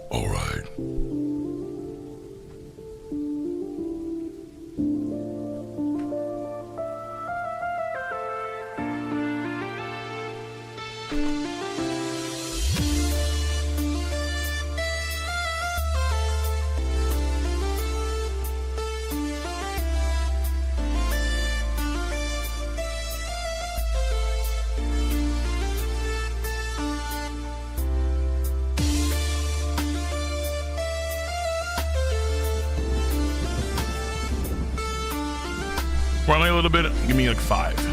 All right. Run me a little bit. Give me like 5.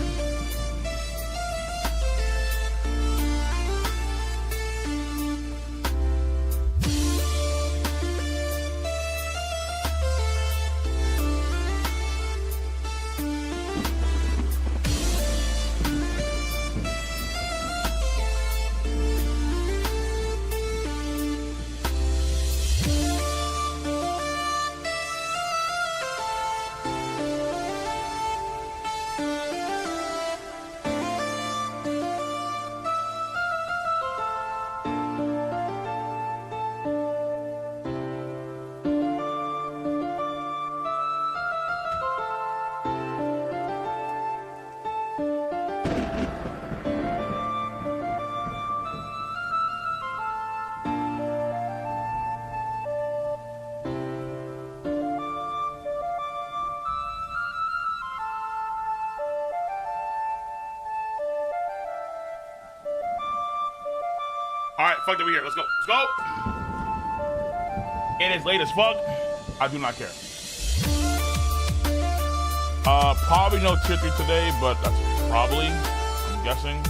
All right, fuck that, we here. Let's go. Let's go. It is late as fuck. I do not care. Probably no tier 3 today, but that's probably, I'm guessing.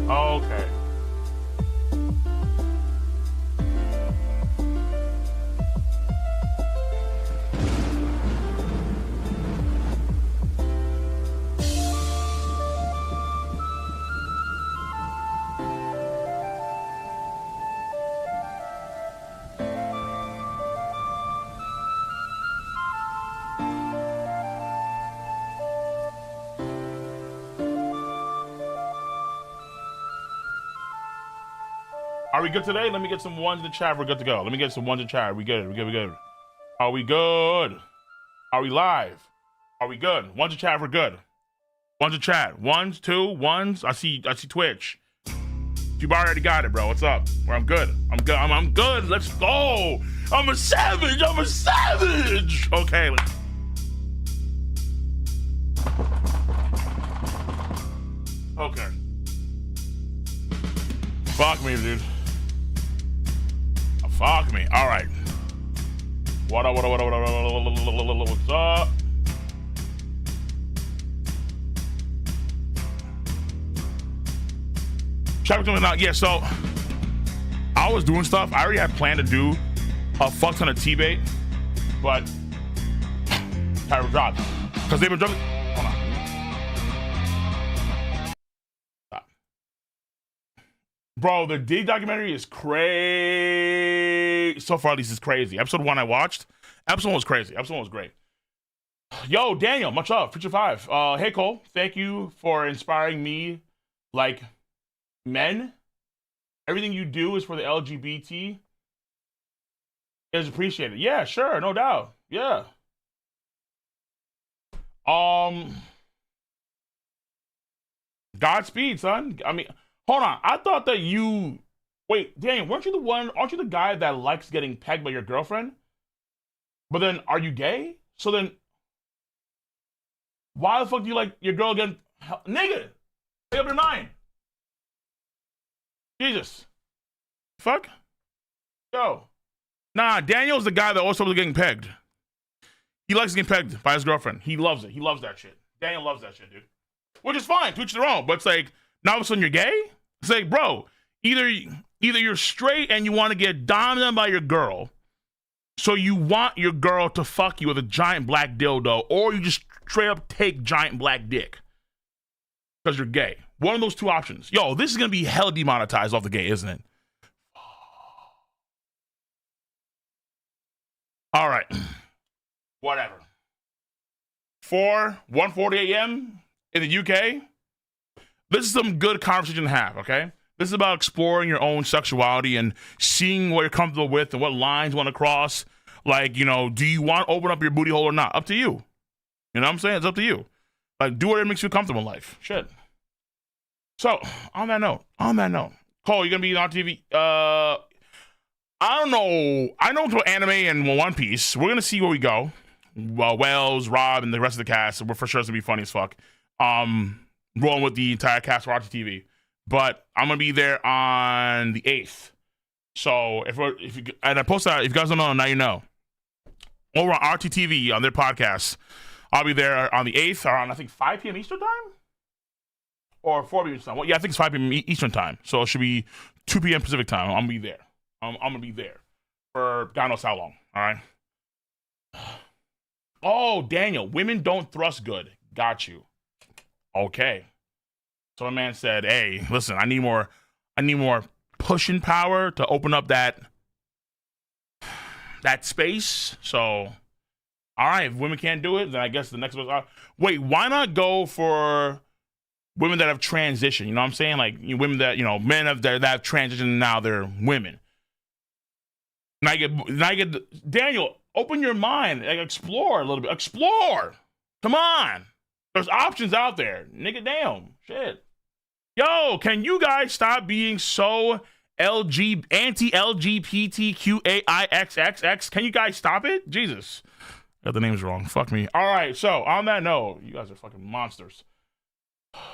Okay. Are we good today? Let me get some ones in the chat. We're good to go. Let me get some ones in the chat. We good. We good. We good. Are we good? Are we live? Are we good? Ones in chat. We're good. Ones in chat. Ones, two, ones. I see Twitch. You already got it, bro. What's up? I'm good. I'm good. I'm good. Let's go. I'm a savage. I'm a savage. Okay. Okay. Fuck me, dude. Fuck me. All right. What up? What's up? Shout out to me now. Yeah, so I was doing stuff. I already had planned to do a fuck ton of T-bait, but Tyra dropped because they've been jumping. Hold on. Stop. Bro, the D documentary is crazy. So far, at least, it's crazy. Episode 1 I watched. Episode 1 was crazy. Episode 1 was great. Yo, Daniel, much love. Future 5. Hey, Cole. Thank you for inspiring me like men. Everything you do is for the LGBT. Is appreciated. Yeah, sure, no doubt. Yeah. Godspeed, son. I mean, hold on. I thought that you wait, dang, weren't you the one? Aren't you the guy that likes getting pegged by your girlfriend? But then, are you gay? So then, why the fuck do you like your girl getting nigga? Stay up your mind. Jesus. Fuck. Yo. Nah, Daniel's the guy that also was getting pegged. He likes getting pegged by his girlfriend. He loves it. He loves that shit. Daniel loves that shit, dude. Which is fine, to each their own. But it's like, now all of a sudden you're gay? It's like, bro, either you're straight and you want to get dominated by your girl, so you want your girl to fuck you with a giant black dildo, or you just straight up take giant black dick because you're gay. One of those two options. Yo, this is going to be hell demonetized off the gay, isn't it? All right. Whatever. 1:40 a.m. in the UK. This is some good conversation to have, okay? This is about exploring your own sexuality and seeing what you're comfortable with and what lines you want to cross. Like, you know, do you want to open up your booty hole or not? Up to you. You know what I'm saying? It's up to you. Like, do whatever makes you comfortable in life. Shit. So, on that note, Cole, you're going to be on TV. I don't know. I know about anime and One Piece. We're going to see where we go. Wells, Rob, and the rest of the cast. We're for sure it's going to be funny as fuck. Rolling with the entire cast for RTV. But I'm going to be there on the 8th. So, and I posted that, if you guys don't know, now you know. Over on RTTV, on their podcast, I'll be there on the 8th around, I think, 5 p.m. Eastern time? Or 4 p.m. Eastern time. Well, yeah, I think it's 5 p.m. Eastern time. So, it should be 2 p.m. Pacific time. I'm going to be there. I'm going to be there for God knows how long. All right? Oh, Daniel, women don't thrust good. Got you. Okay. So my man said, hey, listen, I need more pushing power to open up that space. So, all right, if women can't do it, then I guess the next one. Wait, why not go for women that have transitioned? You know what I'm saying? Like, women that, men that have transitioned and now they're women. Now you get Daniel, open your mind, like, explore a little bit. Explore. Come on. There's options out there. Nigga, damn. Shit. Yo, can you guys stop being so anti-LGBTQAIXXX? Can you guys stop it? Jesus. Got the names wrong. Fuck me. All right, so on that note, you guys are fucking monsters.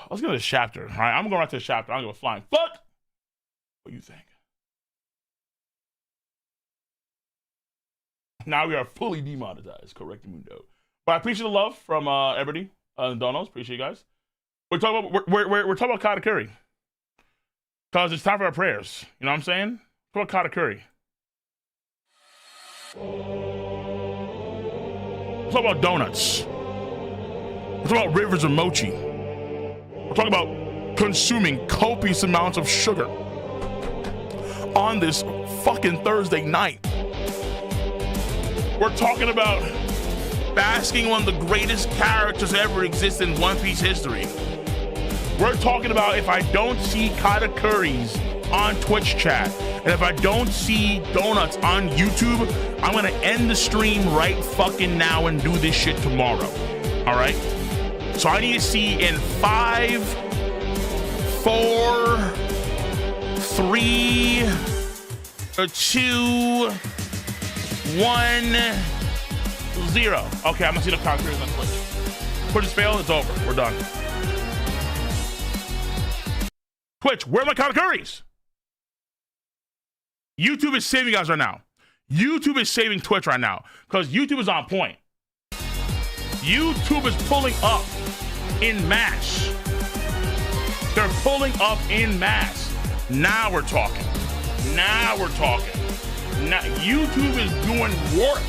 Let's get to this chapter. All right, I'm going right to the chapter. I'm going to go flying. Fuck. What do you think? Now we are fully demonetized. Correct, Mundo. But I appreciate the love from everybody. Donos, appreciate you guys. We're talking about Katakuri. Because it's time for our prayers. You know what I'm saying? Talk about Katakuri. We're talking about donuts. We're talking about rivers of mochi. We're talking about consuming copious amounts of sugar on this fucking Thursday night. We're talking about basking one of the greatest characters that ever exist in One Piece history. We're talking about if I don't see Katakuris on Twitch chat, and if I don't see donuts on YouTube, I'm gonna end the stream right fucking now and do this shit tomorrow. All right? So I need to see in 5, 4, 3, 2, 1, 0. Okay, I'm gonna see the Katakuris on Twitch. Twitch has failed, it's over. We're done. Twitch, where are my Katakuris? YouTube is saving us right now. YouTube is saving Twitch right now because YouTube is on point. YouTube is pulling up in mass. They're pulling up in mass. Now we're talking. Now YouTube is doing work.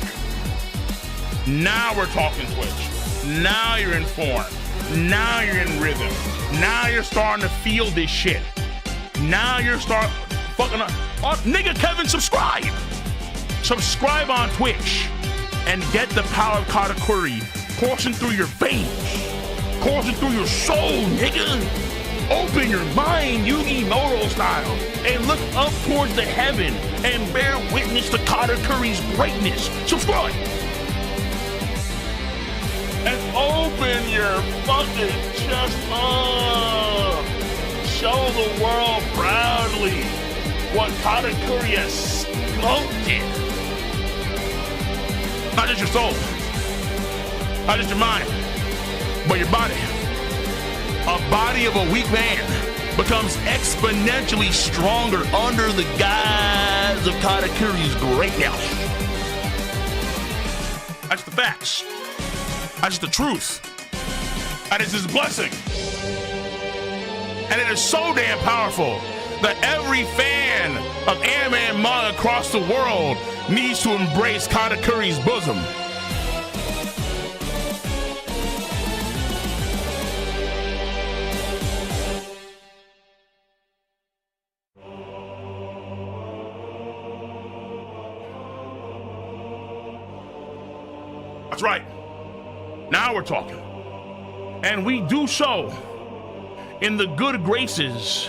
Now we're talking Twitch. Now you're informed. Now you're in rhythm. Now you're starting to feel this shit. Now you're fucking up. Nigga Kevin, subscribe. Subscribe on Twitch and get the power of Katakuri coursing through your veins, coursing through your soul, nigga. Open your mind, Immortal style, and look up towards the heaven and bear witness to Katakuri's greatness. Subscribe. And open your fucking chest up. Show the world proudly what Katakuri has sculpted. Not just your soul, not just your mind, but your body. A body of a weak man becomes exponentially stronger under the guise of Katakuri's greatness. That's the facts. That's the truth. That is his blessing. And it is so damn powerful that every fan of anime and manga across the world needs to embrace Katakuri's bosom. That's right. Now we're talking. And we do so in the good graces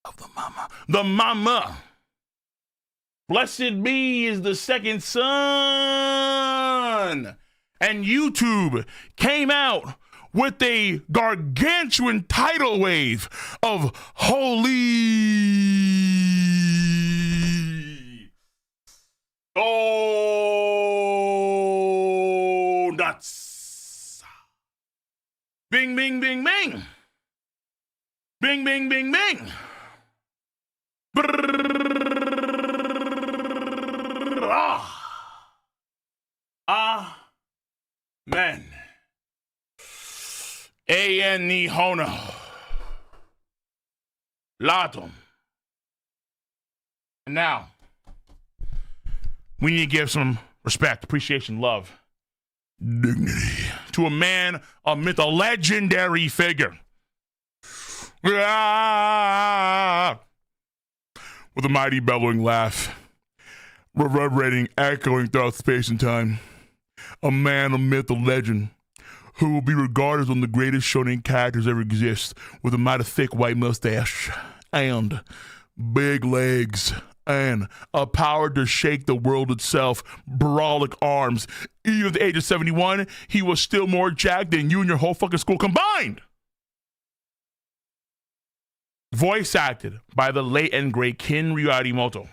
of the mama. The mama. Blessed be is the second son. And YouTube came out with a gargantuan tidal wave of holy. Oh, nuts. Bing, bing, bing, bing. Bing, bing, bing, bing. Amen. A-N Nihono. Latum. And now, we need to give some respect, appreciation, love, dignity to a man, a myth, a legendary figure. With a mighty bellowing laugh, reverberating, echoing throughout space and time. A man, a myth, a legend, who will be regarded as one of the greatest shonen characters ever exist, with a mighty thick white mustache and big legs and a power to shake the world itself, brolic arms. Even at the age of 71, he was still more jacked than you and your whole fucking school combined. Voice acted by the late and great Kinryu Immortal.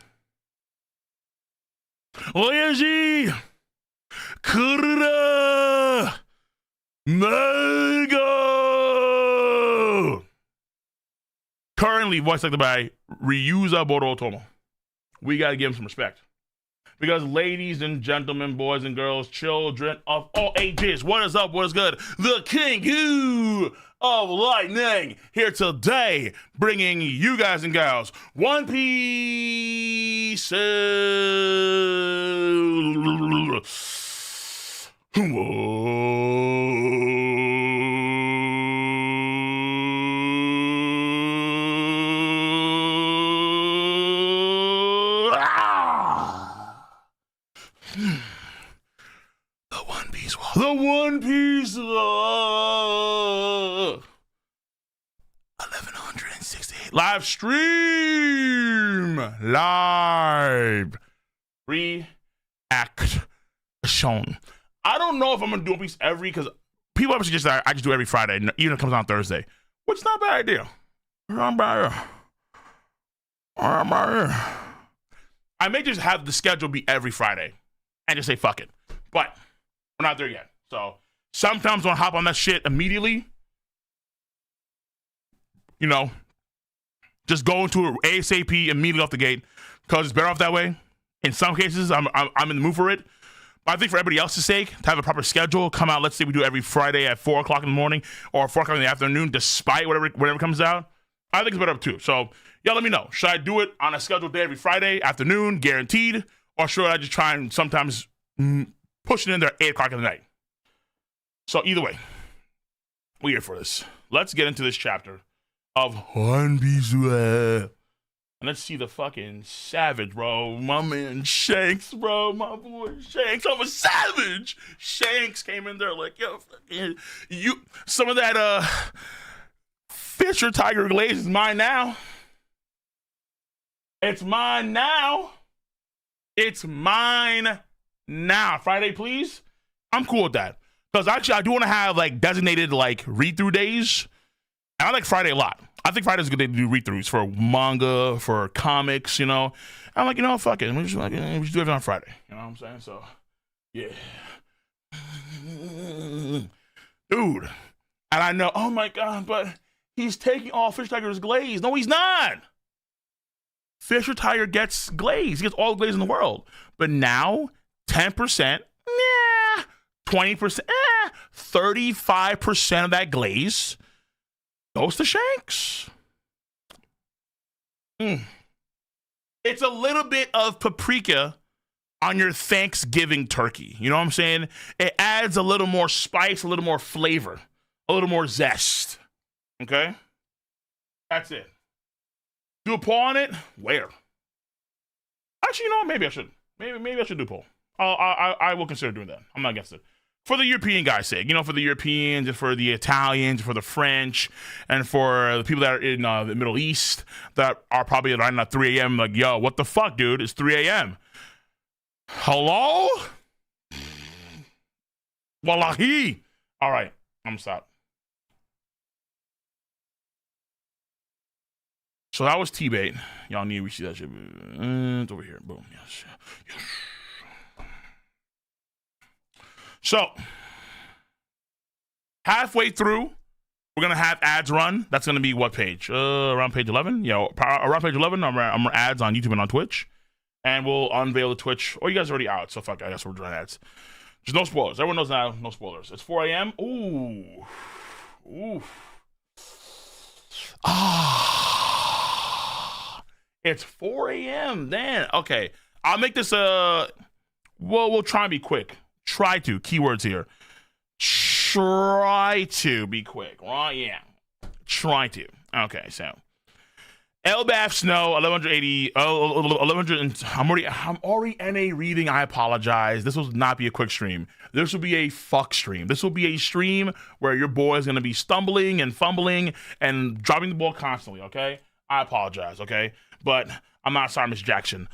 Oyaji! Kurura! Manga! Currently voice acted by Ryuza Borotomo. We gotta give him some respect. Because ladies and gentlemen, boys and girls, children of all ages, what is up, what is good? The King of Lightning here today, bringing you guys and gals One Piece. The One Piece 1168 live stream live reaction. I don't know if I'm gonna do a piece every, because people obviously just I just do every Friday, even if it comes out on Thursday, which is not a bad idea. Not bad. I may just have the schedule be every Friday and just say fuck it, but we're not there yet. So sometimes I'll hop on that shit immediately. You know, just go into it ASAP immediately off the gate, because it's better off that way. In some cases, I'm in the mood for it. But I think for everybody else's sake, to have a proper schedule, come out, let's say we do every Friday at 4 o'clock in the morning or 4 o'clock in the afternoon, despite whatever comes out, I think it's better too. So y'all let me know. Should I do it on a scheduled day every Friday afternoon, guaranteed? Or should I just try and sometimes push it in there at 8 o'clock in the night? So either way, we're here for this. Let's get into this chapter of One Piece. And let's see the fucking savage, bro. My man Shanks, bro. My boy Shanks. I'm a savage. Shanks came in there like, yo, you. Some of that Fisher Tiger Glaze is mine now. It's mine now. It's mine now. Friday, please. I'm cool with that. Because actually, I do want to have like designated like read-through days. And I like Friday a lot. I think Friday's a good day to do read-throughs for manga, for comics, you know. I'm like, you know, fuck it. We just do everything on Friday. You know what I'm saying? So, yeah. Dude. And I know, oh my God, but he's taking all Fisher Tiger's glaze. No, he's not. Fisher Tiger gets glaze. He gets all the glaze in the world. But now, 10%, 20%, 35% of that glaze goes to Shanks. It's a little bit of paprika on your Thanksgiving turkey. You know what I'm saying? It adds a little more spice, a little more flavor, a little more zest. Okay? That's it. Do a poll on it? Where? Actually, you know what? Maybe I should. Maybe I should do a poll. I will consider doing that. I'm not against it. For the European guys' sake, you know, for the Europeans, and for the Italians, for the French, and for the people that are in the Middle East that are probably around at 3 a.m. like, yo, what the fuck, dude? It's 3 a.m. Hello? Wallahi. All right, I'm gonna stop. So that was T-bait. Y'all need to see that shit. It's over here. Boom. Yes. So, halfway through, we're going to have ads run. That's going to be what page? Around page 11? Yeah, around page 11, I'm ads on YouTube and on Twitch. And we'll unveil the Twitch. Oh, you guys are already out, so fuck, I guess we're doing ads. There's no spoilers. Everyone knows now, no spoilers. It's 4 a.m. Ooh. It's 4 a.m. then. Okay, I'll make this we'll try and be quick. Try to. Keywords here. Try to be quick. Right? Yeah. Try to. Okay, so Elbaf Snow 1180 1100 I'm already NA reading. I apologize. This will not be a quick stream. This will be a fuck stream. This will be a stream where your boy is going to be stumbling and fumbling and dropping the ball constantly, okay? I apologize, okay? But I'm not sorry, Miss Jackson.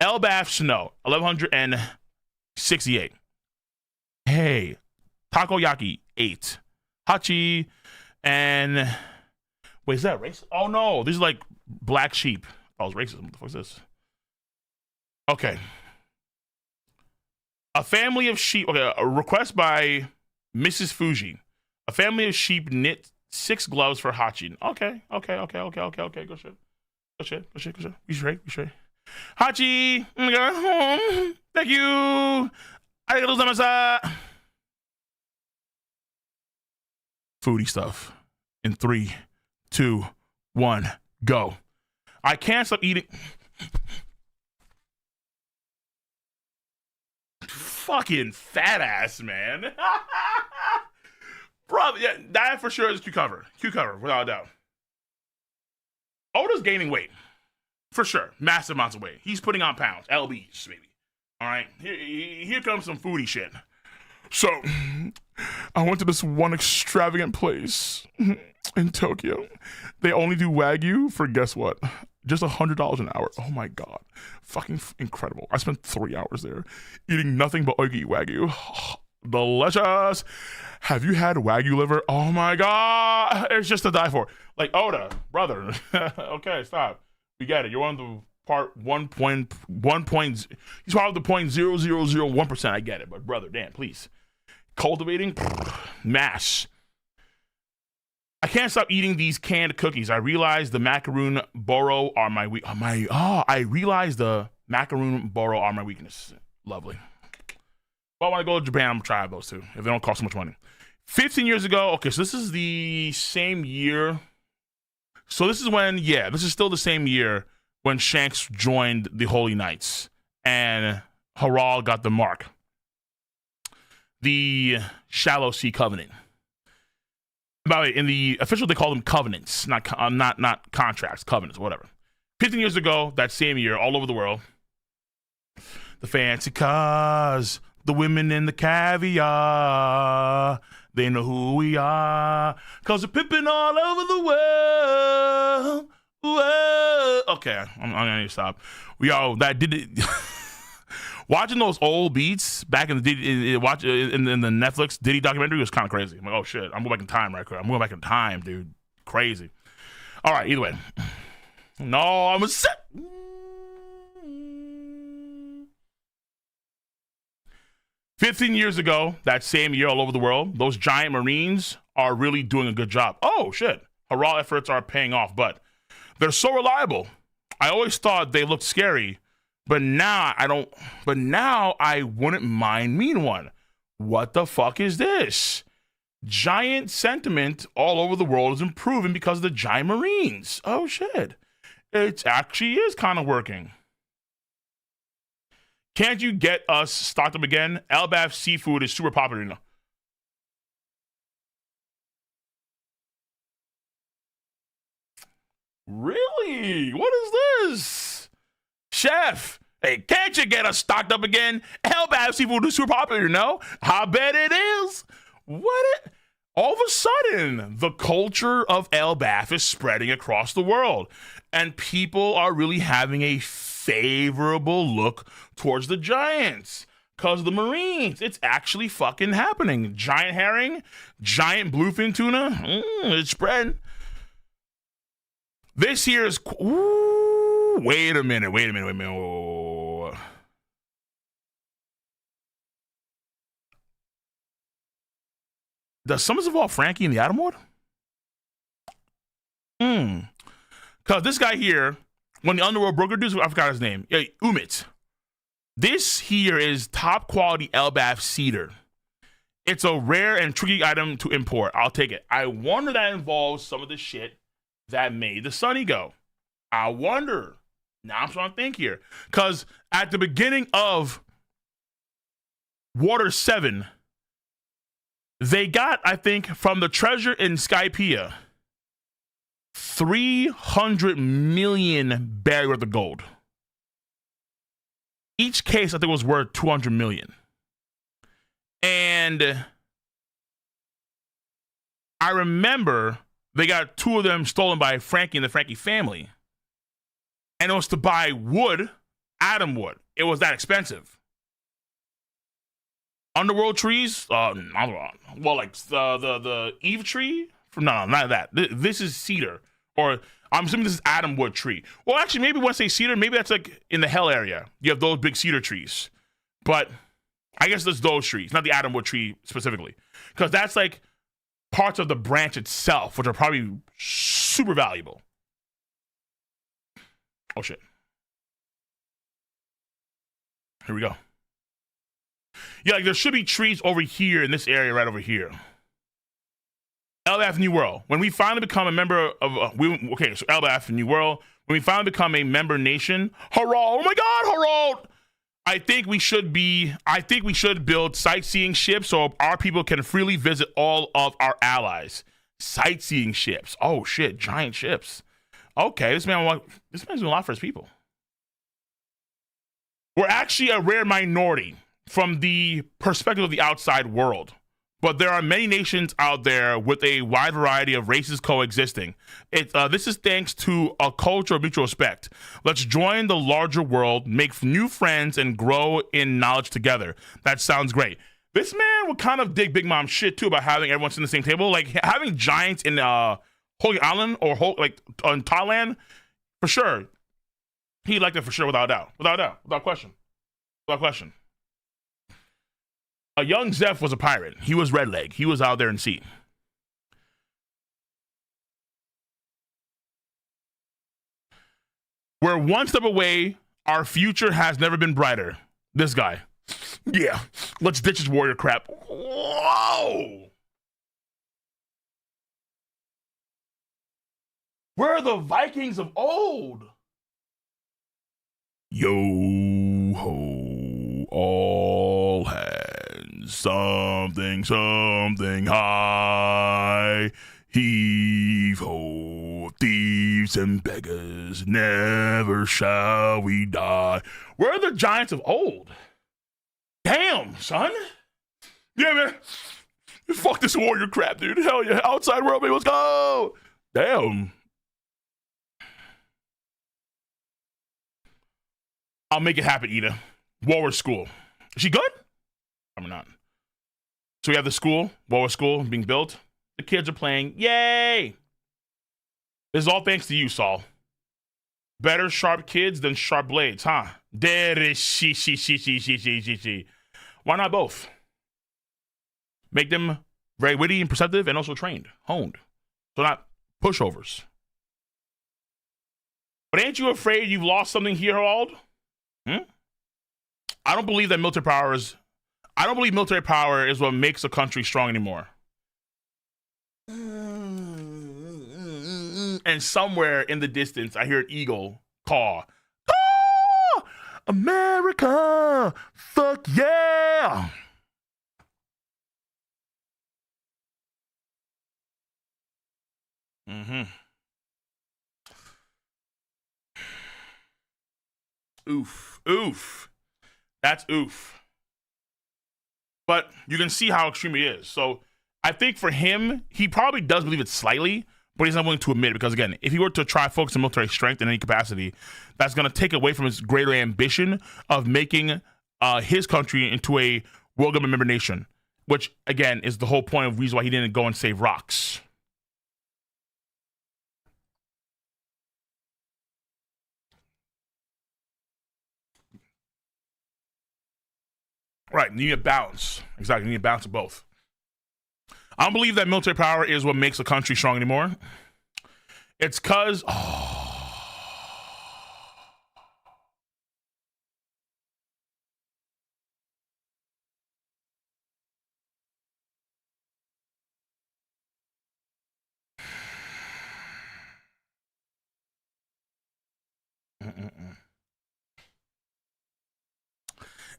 Elbaf Snow 1168. Hey, Takoyaki 8. Hachi and wait, is that racist? Oh no, these are like black sheep. Oh, it's racist. What the fuck is this? Okay. A family of sheep. Okay, a request by Mrs. Fuji. A family of sheep knit 6 gloves for Hachi. Okay. Go shit. We straight. Hachi, oh my God. Thank you. Arigatou gozaimasu. Foodie stuff. In 3, 2, 1, go. I can't stop eating. Fucking fat ass, man. Bro, yeah, that for sure is cucumber. Cucumber, without a doubt. Oda's gaining weight. For sure. Massive amounts of weight. He's putting on pounds. LBs, baby. All right? Here comes some foodie shit. So, I went to this one extravagant place in Tokyo. They only do Wagyu for, guess what? Just $100 an hour. Oh my God. Fucking incredible. I spent 3 hours there eating nothing but Ogi Wagyu. Delicious. Have you had Wagyu liver? Oh my God. It's just to die for. Like, Oda, brother. Okay, stop. We get it. You're on the part 1.1. He's part of the 0.0001%. I get it. But brother, damn, please. Cultivating mash. I can't stop eating these canned cookies. I realize the macaroon boro are my weakness. Lovely. Well, when I go to Japan, I'm gonna try those too, if they don't cost so much money. 15 years ago, okay, so this is the same year. So this is when, yeah, this is still the same year when Shanks joined the Holy Knights and Harald got the mark. The Shallow Sea Covenant. By the way, in the official, they call them covenants, not contracts, covenants, whatever. 15 years ago, that same year, all over the world, the fancy cars, the women and the caviar, they know who we are, 'cause we're pimping all over the world. Whoa. Okay, I'm gonna need to stop. Yo, that did it. Watching those old beats back in the in the Netflix Diddy documentary was kind of crazy. I'm like, oh shit, I'm going back in time right quick. I'm going back in time, dude. Crazy. All right, either way. No, I'm a set. 15 years ago, that same year all over the world, those giant marines are really doing a good job. Oh shit. Hurrah efforts are paying off, but they're so reliable. I always thought they looked scary. But now I wouldn't mind meeting one. What the fuck is this? Giant sentiment all over the world is improving because of the giant marines. Oh shit. It actually is kind of working. Can't you get us stocked up again? Elbaf seafood is super popular now. Really? What is this? Chef, hey, can't you get us stocked up again? Elbaf seafood is super popular, no? I bet it is. All of a sudden, the culture of Elbaf is spreading across the world, and people are really having a favorable look towards the giants because of the Marines. It's actually fucking happening. Giant herring, giant bluefin tuna, it's spreading. This here is... Ooh, wait a minute. Whoa. Does Summons involve Frankie and the Atom Ward? Because this guy here, when the Underworld Broker dudes, I forgot his name. Yeah, Umit. This here is top quality Elbaf cedar. It's a rare and tricky item to import. I'll take it. I wonder that involves some of the shit that made the Sunny go. I wonder. Now I'm trying to think here. Because at the beginning of Water 7, they got, I think, from the treasure in Skypiea, 300 million barrels worth of gold. Each case, I think, was worth 200 million. And I remember they got 2 of them stolen by Frankie and the Frankie family. And it was to buy wood, atom wood. It was that expensive. Underworld trees, well, like the Eve tree. No, not that. This is cedar, or I'm assuming this is atom wood tree. Well, actually, maybe when I say cedar, maybe that's like in the Hell area. You have those big cedar trees, but I guess that's those trees, not the atom wood tree specifically, because that's like parts of the branch itself, which are probably super valuable. Oh shit! Here we go. Yeah, like there should be trees over here in this area, right over here. Elbaf New World. When we finally become a member of, so Elbaf New World. When we finally become a member nation, hurrah! Oh my God, hurrah! I think we should build sightseeing ships so our people can freely visit all of our allies. Sightseeing ships. Oh shit, giant ships. Okay, this man's doing a lot for his people. We're actually a rare minority from the perspective of the outside world. But there are many nations out there with a wide variety of races coexisting. This is thanks to a culture of mutual respect. Let's join the larger world, make new friends, and grow in knowledge together. That sounds great. This man would kind of dig Big Mom shit, too, about having everyone sit in the same table. Like, having giants in Holy Island or on Thailand, for sure. He'd like that for sure, without doubt. Without question. A young Zeph was a pirate. He was red leg. He was out there in sea. We're one step away. Our future has never been brighter. This guy. Yeah, let's ditch his warrior crap. Whoa! Where are the Vikings of old? Yo ho, all hands, something high. Heave ho, thieves and beggars, never shall we die. Where are the giants of old? Damn, son. Yeah, man. Fuck this warrior crap, dude. Hell yeah. Outside world, baby, let's go. Damn. I'll make it happen, Ida. Warwick School. Is she good? I'm not. So we have the school, Warwick School, being built. The kids are playing. Yay! This is all thanks to you, Saul. Better sharp kids than sharp blades, huh? There is she. Why not both? Make them very witty and perceptive and also trained, honed. So not pushovers. But ain't you afraid you've lost something here, Harold? I don't believe that military power is... I don't believe military power is what makes a country strong anymore. And somewhere in the distance, I hear an eagle caw. Ah! America! Fuck yeah! Oof. That's oof. But you can see how extreme he is. So I think for him, he probably does believe it slightly, but he's not willing to admit it because, again, if he were to try focus on military strength in any capacity, that's going to take away from his greater ambition of making his country into a world government member nation, which, again, is the whole point of reason why he didn't go and save rocks. Right, you need a balance. Exactly, you need a balance of both. I don't believe that military power is what makes a country strong anymore. It's because...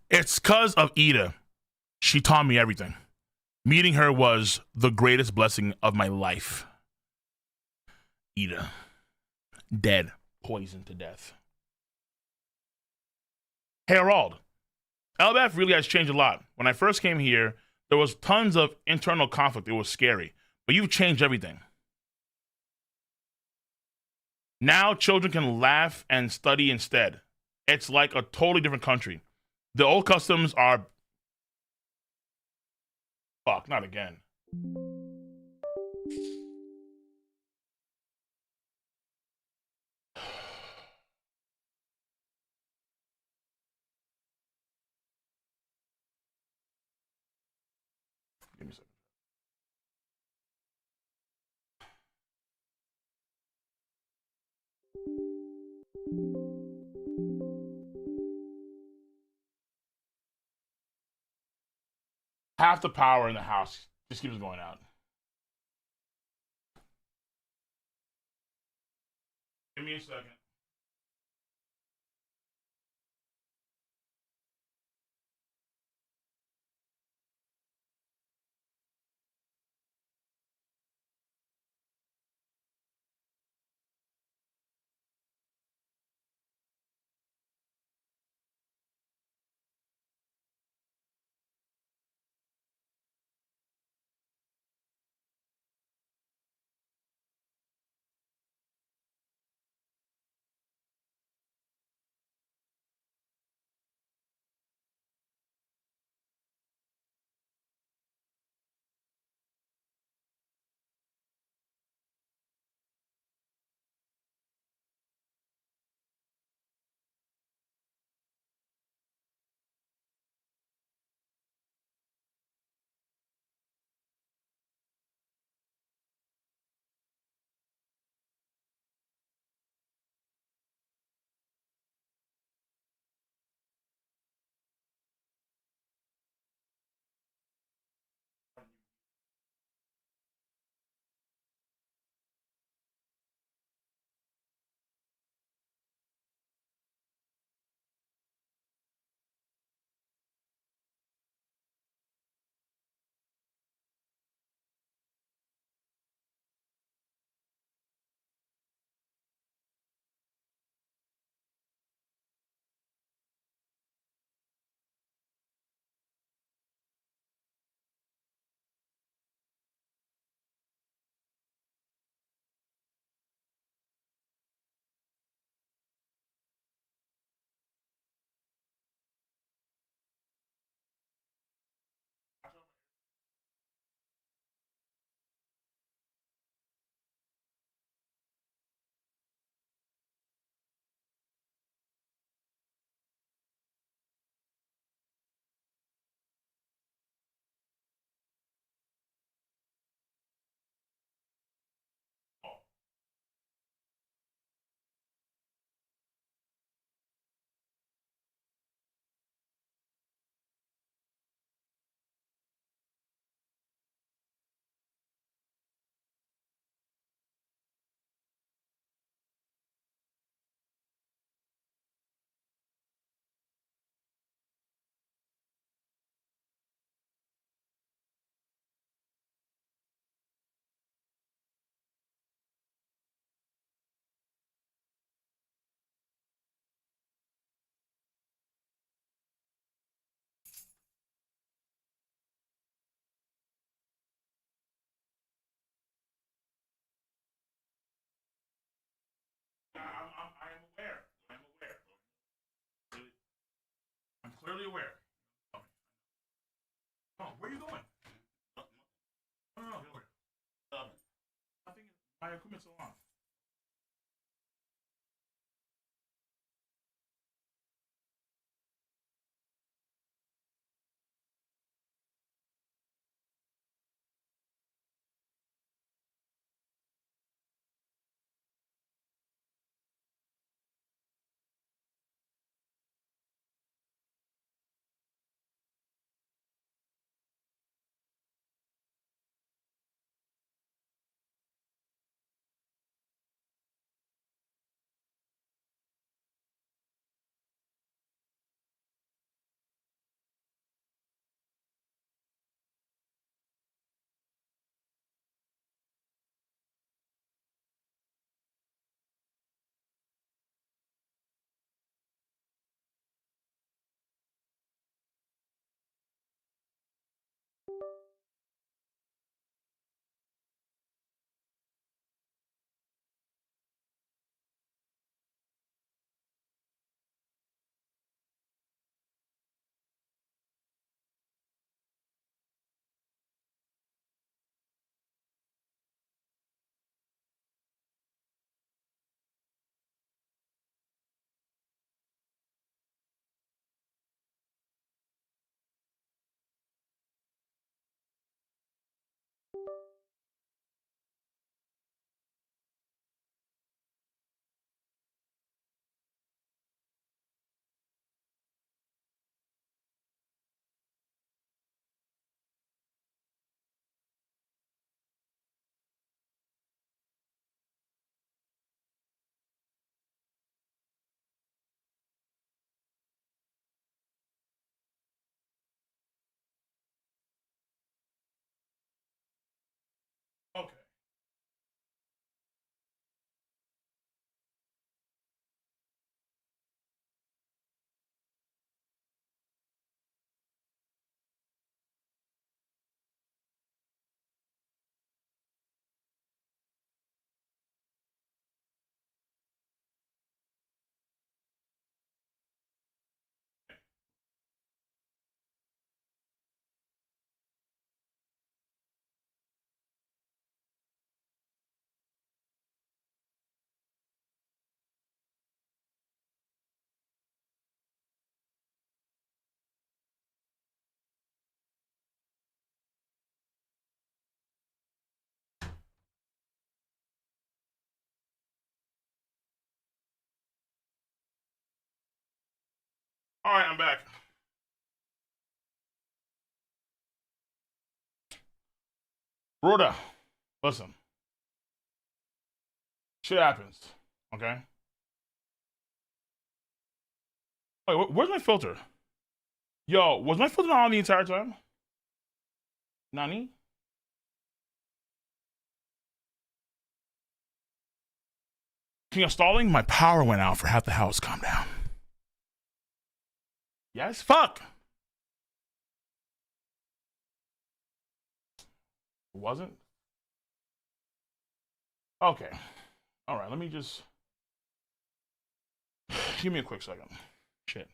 It's because of Ida. She taught me everything. Meeting her was the greatest blessing of my life. Ida. Dead. Poisoned to death. Hey, Harold. LBF really has changed a lot. When I first came here, there was tons of internal conflict. It was scary. But you've changed everything. Now children can laugh and study instead. It's like a totally different country. The old customs are... Fuck, not again. Give me a second. Half the power in the house just keeps going out. Give me a second. clearly aware. Oh, where are you going? No, nothing. My equipment's still on. Okay. All right, I'm back. Rhoda, listen. Shit happens. Okay. Wait, where's my filter? Yo, was my filter on the entire time? Nani? King of stalling? My power went out for half the house. Calm down. Yes? Fuck! It wasn't? Okay. Alright, let me just. Give me a quick second. Shit.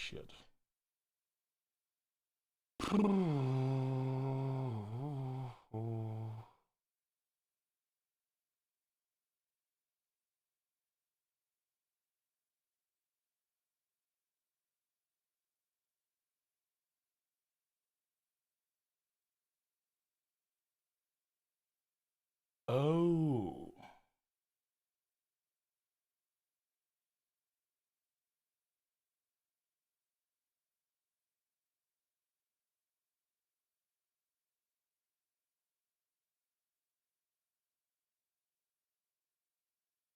shit. Oh.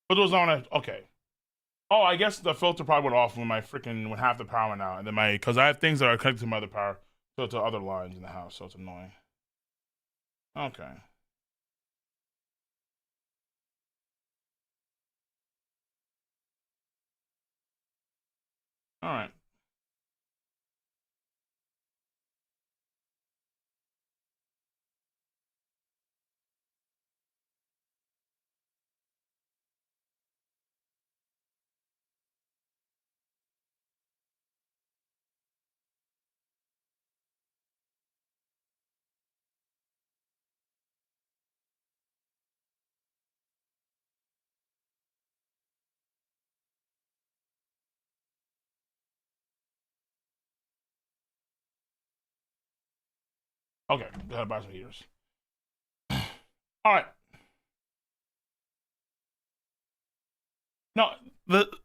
But those on okay. Oh, I guess the filter probably went off when my freaking when half the power went out, and then because I have things that are connected to my other power, so to other lines in the house, so it's annoying. Okay. All right. Okay. Gotta buy some heaters. All right. No,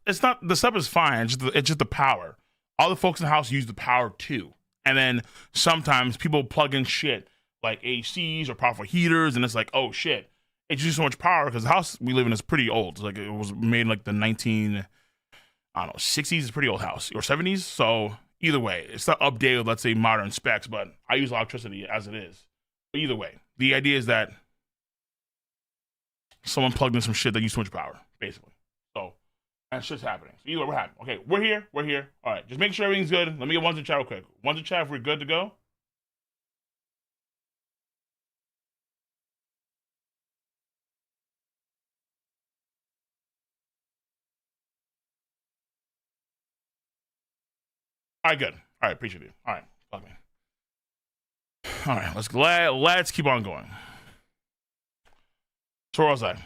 it's not the sub is fine. It's just the power. All the folks in the house use the power too, and then sometimes people plug in shit like ACs or powerful heaters, and it's like, oh shit, it's just so much power because the house we live in is pretty old. It's like it was made in like the 19, I don't know, 60s. It's a pretty old house or 70s. So either way, it's not updated, let's say modern specs, but I use electricity as it is. But either way, the idea is that someone plugged in some shit that used too much power, basically. So and shit's happening. So either way, we're happy. Okay, we're here. We're here. All right, just make sure everything's good. Let me get ones in chat real quick. Ones in chat if we're good to go. All right, good. All right, appreciate it. All right, fuck me. All right, let's keep on going. So where was I?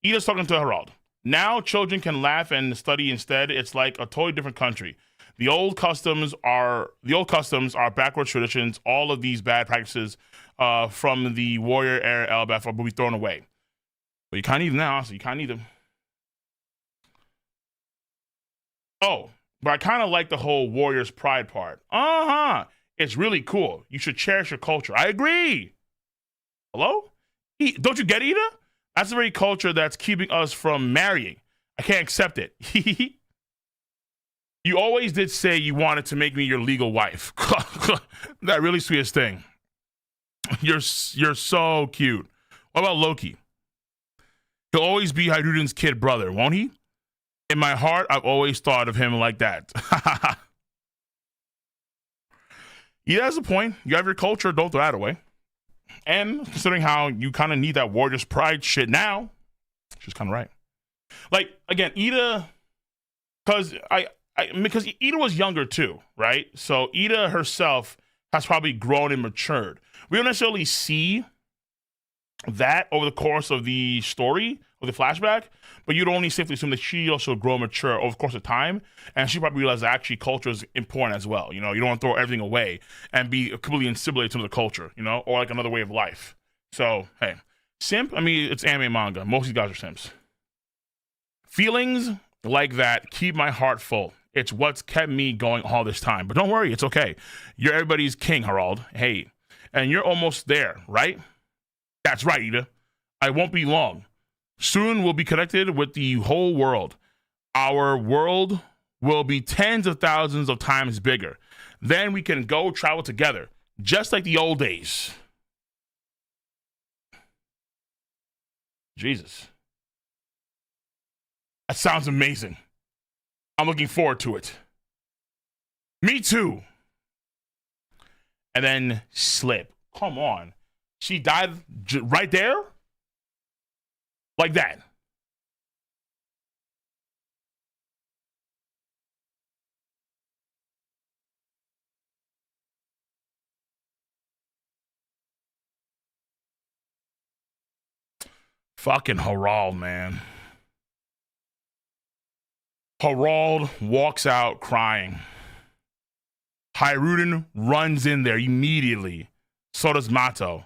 Ida's talking to Herald. Now children can laugh and study instead. It's like a totally different country. The old customs are backward traditions. All of these bad practices from the warrior era LBF will be thrown away. But you can't eat them now, so you can't eat them. Oh, but I kind of like the whole warrior's pride part. It's really cool. You should cherish your culture. I agree. Hello? Don't you get Ida? That's the very culture that's keeping us from marrying. I can't accept it. You always did say you wanted to make me your legal wife. That really sweetest thing. You're so cute. What about Loki? He'll always be Hydruden's kid brother, won't he? In my heart, I've always thought of him like that. Yeah, that's the point. You have your culture, don't throw that away. And considering how you kind of need that warrior's pride shit now, she's kind of right. Like again, Ida, because because Ida was younger too, right? So Ida herself has probably grown and matured. We don't necessarily see that over the course of the story of the flashback, but you'd only safely assume that she also grow and mature over the course of time, and she probably realized that actually culture is important as well. You know, you don't want to throw everything away and be completely assimilated to the culture, you know, or like another way of life. So hey, simp. I mean, it's anime manga. Most of these guys are simps. Feelings like that keep my heart full. It's what's kept me going all this time. But don't worry, it's okay. You're everybody's king, Harald. Hey, and you're almost there, right? That's right, Ida. I won't be long. Soon we'll be connected with the whole world. Our world will be tens of thousands of times bigger. Then we can go travel together, just like the old days. Jesus. That sounds amazing. I'm looking forward to it. Me too. And then slip. Come on. She died right there? Like that. Fucking Harald, man. Harald walks out crying. Hiruden runs in there immediately. So does Mato.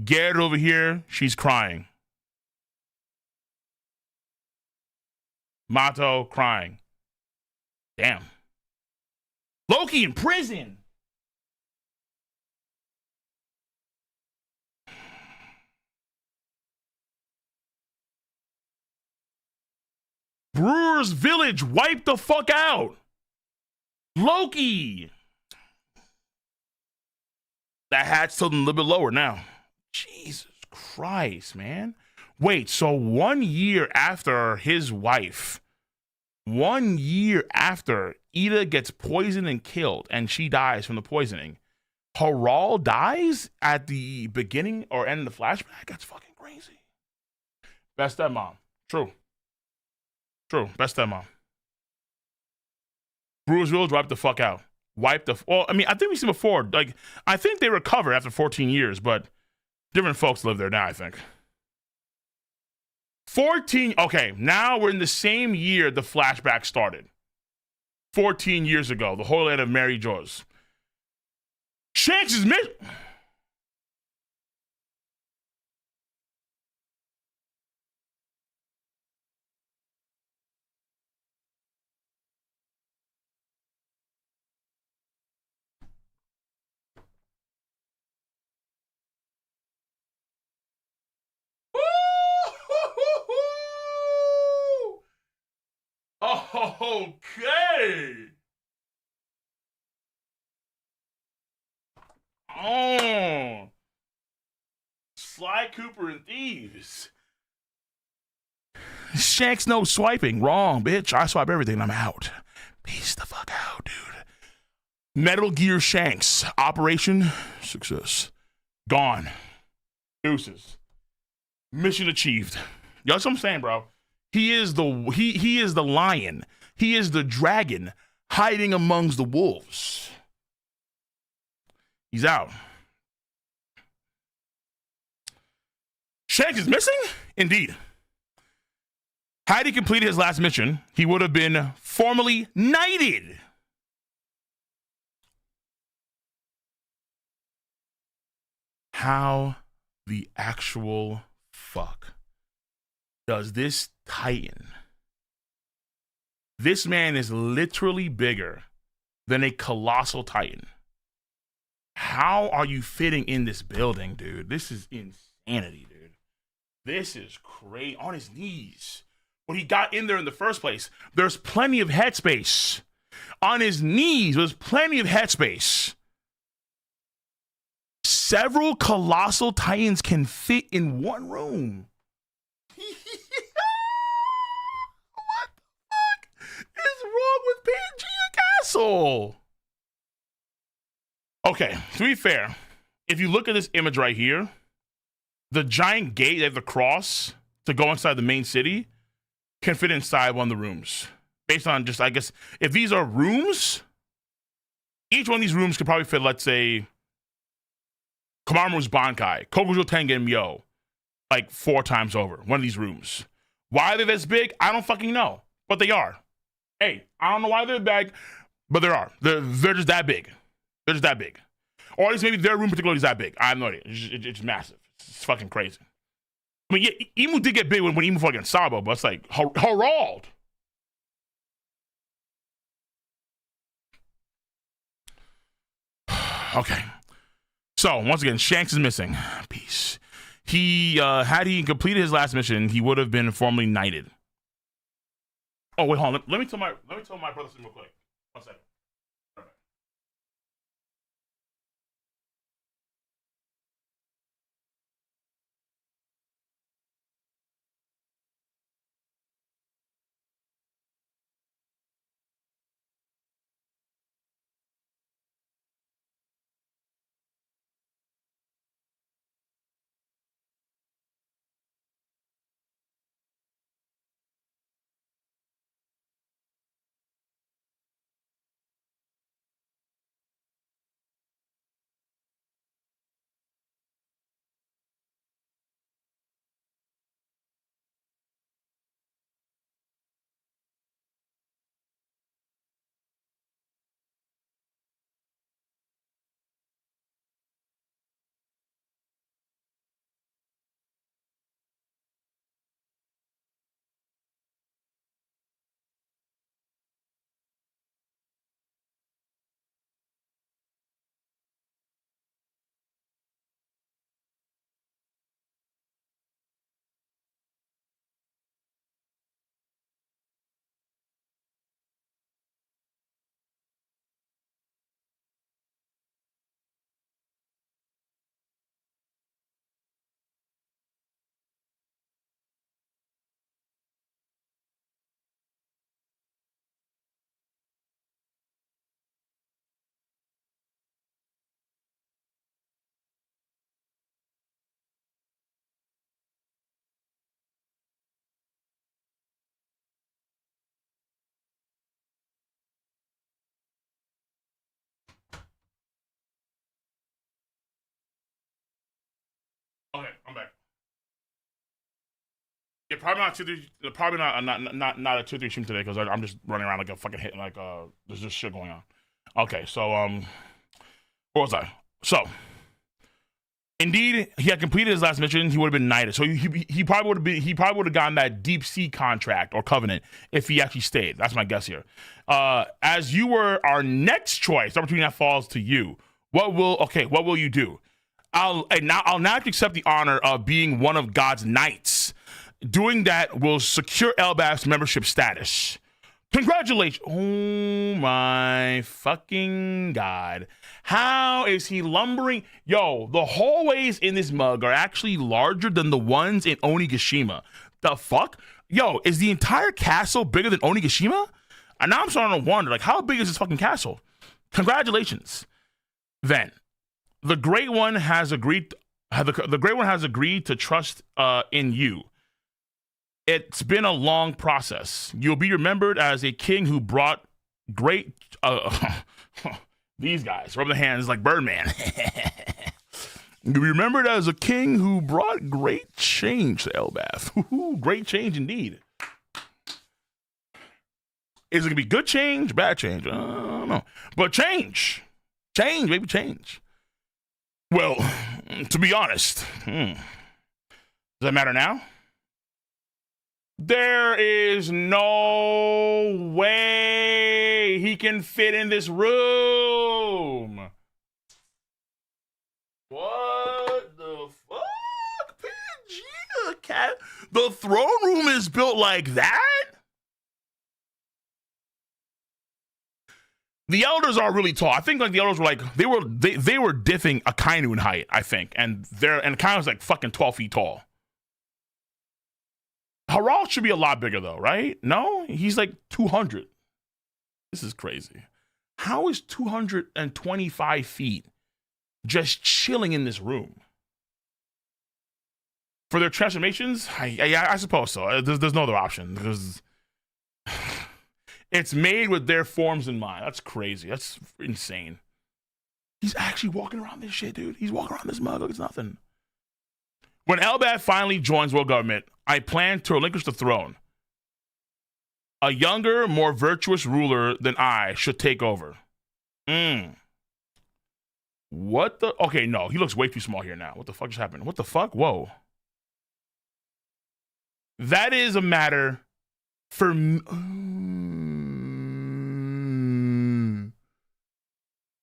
Gerd over here, she's crying. Mato crying. Damn. Loki in prison. Brewer's Village wiped the fuck out. Loki. That hat's tilting a little bit lower now. Jesus Christ, man. Wait, so 1 year after his wife, 1 year after Ida gets poisoned and killed, and she dies from the poisoning, Harald dies at the beginning or end of the flashback? That's fucking crazy. Best stepmom. True. True. Best stepmom. Brewer's Village wiped the fuck out. Well, I mean, I think we've seen before. Like, I think they recovered after 14 years, but different folks live there now, I think. 14. Okay, now we're in the same year the flashback started. 14 years ago, the Holy Land of Mary Joyce. Shanks is missing. Okay. Oh. Sly Cooper and Thieves. Shanks no swiping. Wrong, bitch. I swipe everything and I'm out. Peace the fuck out, dude. Metal Gear Shanks. Operation success. Gone. Deuces. Mission achieved. You know what I'm saying, bro? He is the lion. He is the dragon hiding amongst the wolves. He's out. Shanks is missing? Indeed. Had he completed his last mission, he would have been formally knighted. How the actual fuck does this Titan? This man is literally bigger than a colossal Titan. How are you fitting in this building, dude? This is insanity, dude. This is crazy. On his knees. When he got in there in the first place, there's plenty of headspace. On his knees, there's plenty of headspace. Several colossal Titans can fit in one room. What the fuck is wrong with Pangea Castle? Okay, to be fair, if you look at this image right here, the giant gate they have to cross to go inside the main city can fit inside one of the rooms. Based on just, I guess, if these are rooms, each one of these rooms could probably fit, let's say, Kamaru's Bankai, Kokujo Tengen Myo, like 4 times over, one of these rooms. Why they're this big, I don't fucking know, but they are. Hey, I don't know why they're big, but they are. They're just that big. They're just that big. Or at least maybe their room particularly is that big. I have no idea. It's massive. It's fucking crazy. I mean, yeah, Imu did get big when Imu fought against Sabo, but it's like, Harald. Okay. So, once again, Shanks is missing. Peace. He, had he completed his last mission, he would have been formally knighted. Oh, wait, hold on. Let me tell my brother something real quick. 1 second. Okay, I'm back. Yeah, probably not two three. Probably not a 2-3 stream today because I'm just running around like a fucking hit. Like there's just shit going on. Okay, so where was I? So indeed, he had completed his last mission. He would have been knighted. So he probably would have gotten that deep sea contract or covenant if he actually stayed. That's my guess here. As you were our next choice, the opportunity that falls to you. What will you do? I'll now accept the honor of being one of God's knights. Doing that will secure Elbaf's membership status. Congratulations. Oh my fucking God. How is he lumbering? Yo, the hallways in this mug are actually larger than the ones in Onigashima. The fuck? Yo, is the entire castle bigger than Onigashima? And now I'm starting to wonder, like, how big is this fucking castle? Congratulations. Then, the Great One has agreed to trust in you. It's been a long process. You'll be remembered as a king who brought great... these guys, rub their hands like Birdman. You'll be remembered as a king who brought great change to Elbaf. Great change indeed. Is it going to be good change, bad change? I don't know. But change. Change, maybe change. Well, to be honest, does that matter now? There is no way he can fit in this room. What the fuck? Pangea cat. The throne room is built like that? The elders are really tall. I think like the elders were like they were diffing Akainu in height, I think. And Akainu's like fucking 12 feet tall. Harald should be a lot bigger though, right? No? He's like 200. This is crazy. How is 225 feet just chilling in this room? For their transformations? I suppose so. There's no other option. Because it's made with their forms in mind. That's crazy. That's insane. He's actually walking around this shit, dude. He's walking around this mug like it's nothing. When Elbaf finally joins world government, I plan to relinquish the throne. A younger, more virtuous ruler than I should take over. What the? Okay, no. He looks way too small here now. What the fuck just happened? What the fuck? Whoa. That is a matter for...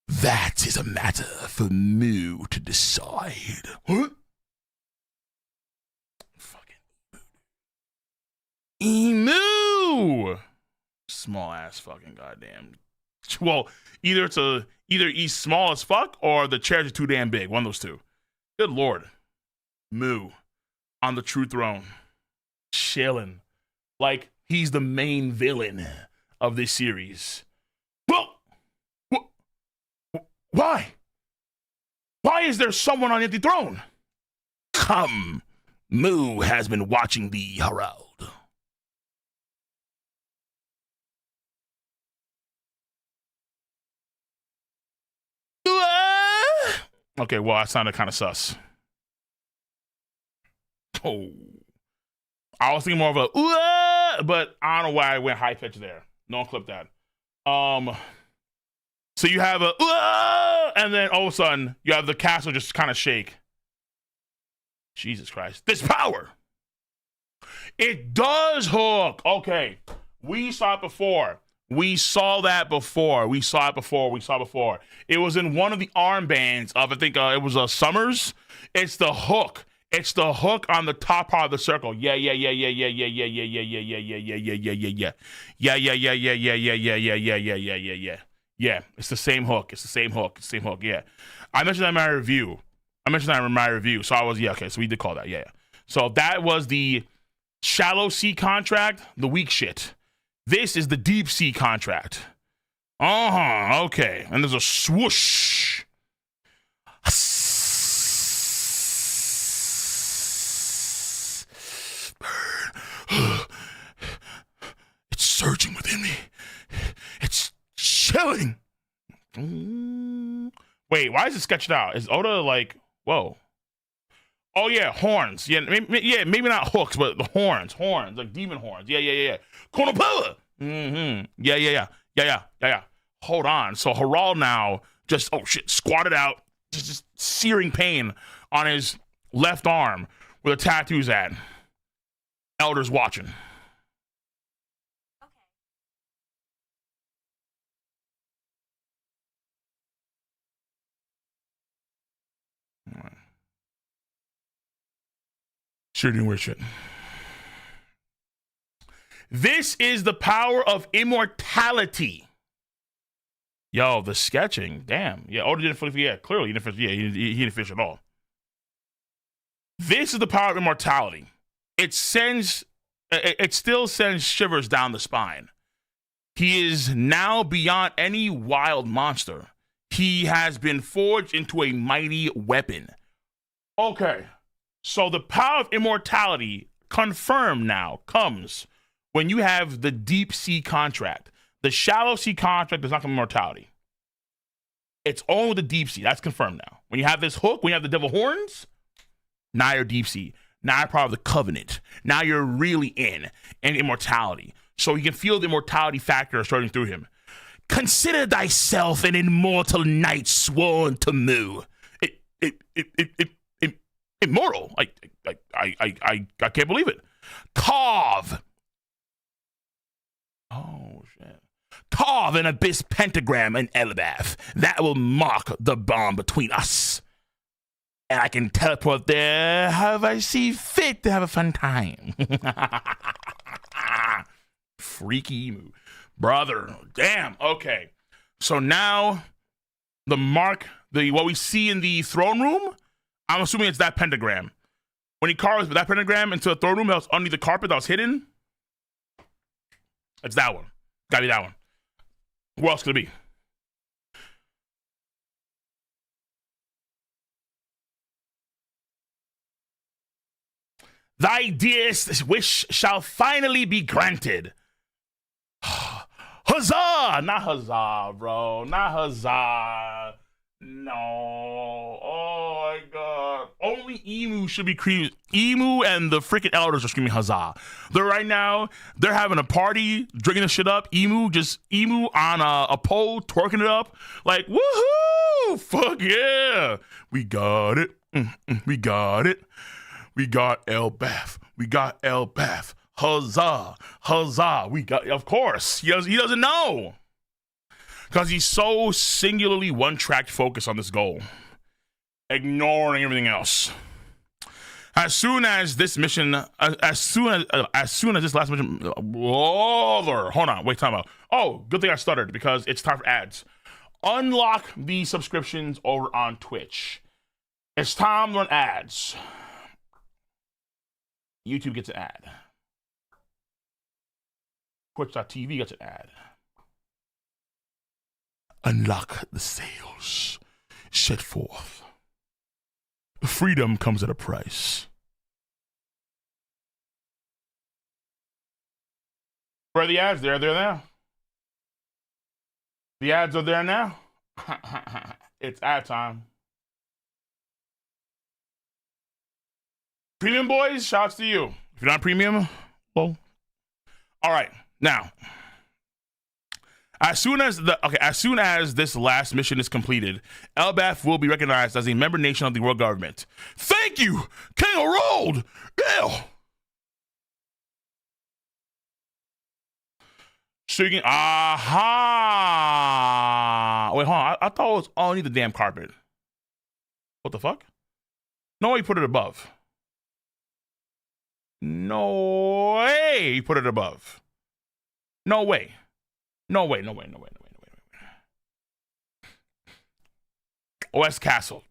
That is a matter for Mu to decide. Huh? Emu! Small ass fucking goddamn. Well, either he's small as fuck or the chairs are too damn big. One of those two. Good lord. Mu on the true throne. Chilling. Like he's the main villain of this series. Well, why? Why is there someone on the empty throne? Come. Mu has been watching thee, Harald. Okay, well, that sounded kind of sus. Oh. I was thinking more of a, but I don't know why I went high pitch there. No one clipped that. So you have a, and then all of a sudden, you have the castle just kind of shake. Jesus Christ. This power. It does hook. Okay. We saw it before. We saw that before. We saw it before. It was in one of the armbands of, I think it was Summers. It's the hook. It's the hook on the top part of the circle. Yeah. Yeah, it's the same hook. Yeah. I mentioned that in my review. So I was, okay, so we did call that. Yeah. So that was the shallow sea contract, the weak shit. This is the deep sea contract. Okay. And there's a swoosh. It's surging within me. It's chilling. Wait, why is it sketched out? Is Oda like, whoa? Oh yeah, horns. Yeah, maybe not hooks, but the horns, like demon horns. Yeah. Konopulla. Yeah. Hold on. So Harald now just squatted out, just searing pain on his left arm where the tattoo's at. Elder's watching. Okay. Sure doing weird shit. This is the power of immortality. Yo, the sketching, damn. Yeah, Oda didn't finish. Yeah, clearly he didn't finish. Yeah, he didn't finish at all. This is the power of immortality. It still sends shivers down the spine. He is now beyond any wild monster. He has been forged into a mighty weapon. Okay, so the power of immortality confirmed now comes when you have the deep sea contract. The shallow sea contract does not come immortality. It's only the deep sea. That's confirmed now. When you have this hook, when you have the devil horns, now you're deep sea. Now you're part of the covenant. Now you're really in immortality. So you can feel the immortality factor starting through him. Consider thyself an immortal knight sworn to Mu. Immortal. I can't believe it. Carve. Oh shit. Carve an abyss pentagram in Elbaf. That will mark the bond between us. And I can teleport there however I see fit to have a fun time. Freaky move. Brother. Damn. Okay. So now what we see in the throne room, I'm assuming it's that pentagram. When he carves that pentagram into the throne room that was under the carpet that was hidden, it's that one. Gotta be that one. Who else could it be? Thy dearest wish shall finally be granted. Huzzah! Not huzzah, bro. Not huzzah. No. Oh my god. Only Emu should be screaming. Emu and the freaking elders are screaming huzzah. They're having a party, drinking the shit up. Emu on a pole, twerking it up. Like, woohoo! Fuck yeah. We got it. We got it. We got Elbaf. We got Elbaf. Huzzah. Huzzah. We got, of course. He doesn't know. Because he's so singularly one-track focused on this goal, ignoring everything else. As soon as this mission, as soon as this last mission, hold on, wait, time out. Oh, good thing I stuttered because it's time for ads. Unlock the subscriptions over on Twitch. It's time to run ads. YouTube gets an ad. Twitch.tv gets an ad. Unlock the sails. Set forth. Freedom comes at a price. Where are the ads? They're there now. The ads are there now. It's ad time. Premium boys, shouts to you. If you're not premium, well, all right. Now, as soon as this last mission is completed, Elbaf will be recognized as a member nation of the world government. Thank you, King Harold. Yeah. So you can, aha. Wait, hold on. I thought it was only the damn carpet. What the fuck? No, he put it above. No way he put it above. No way. No way. OS Castle.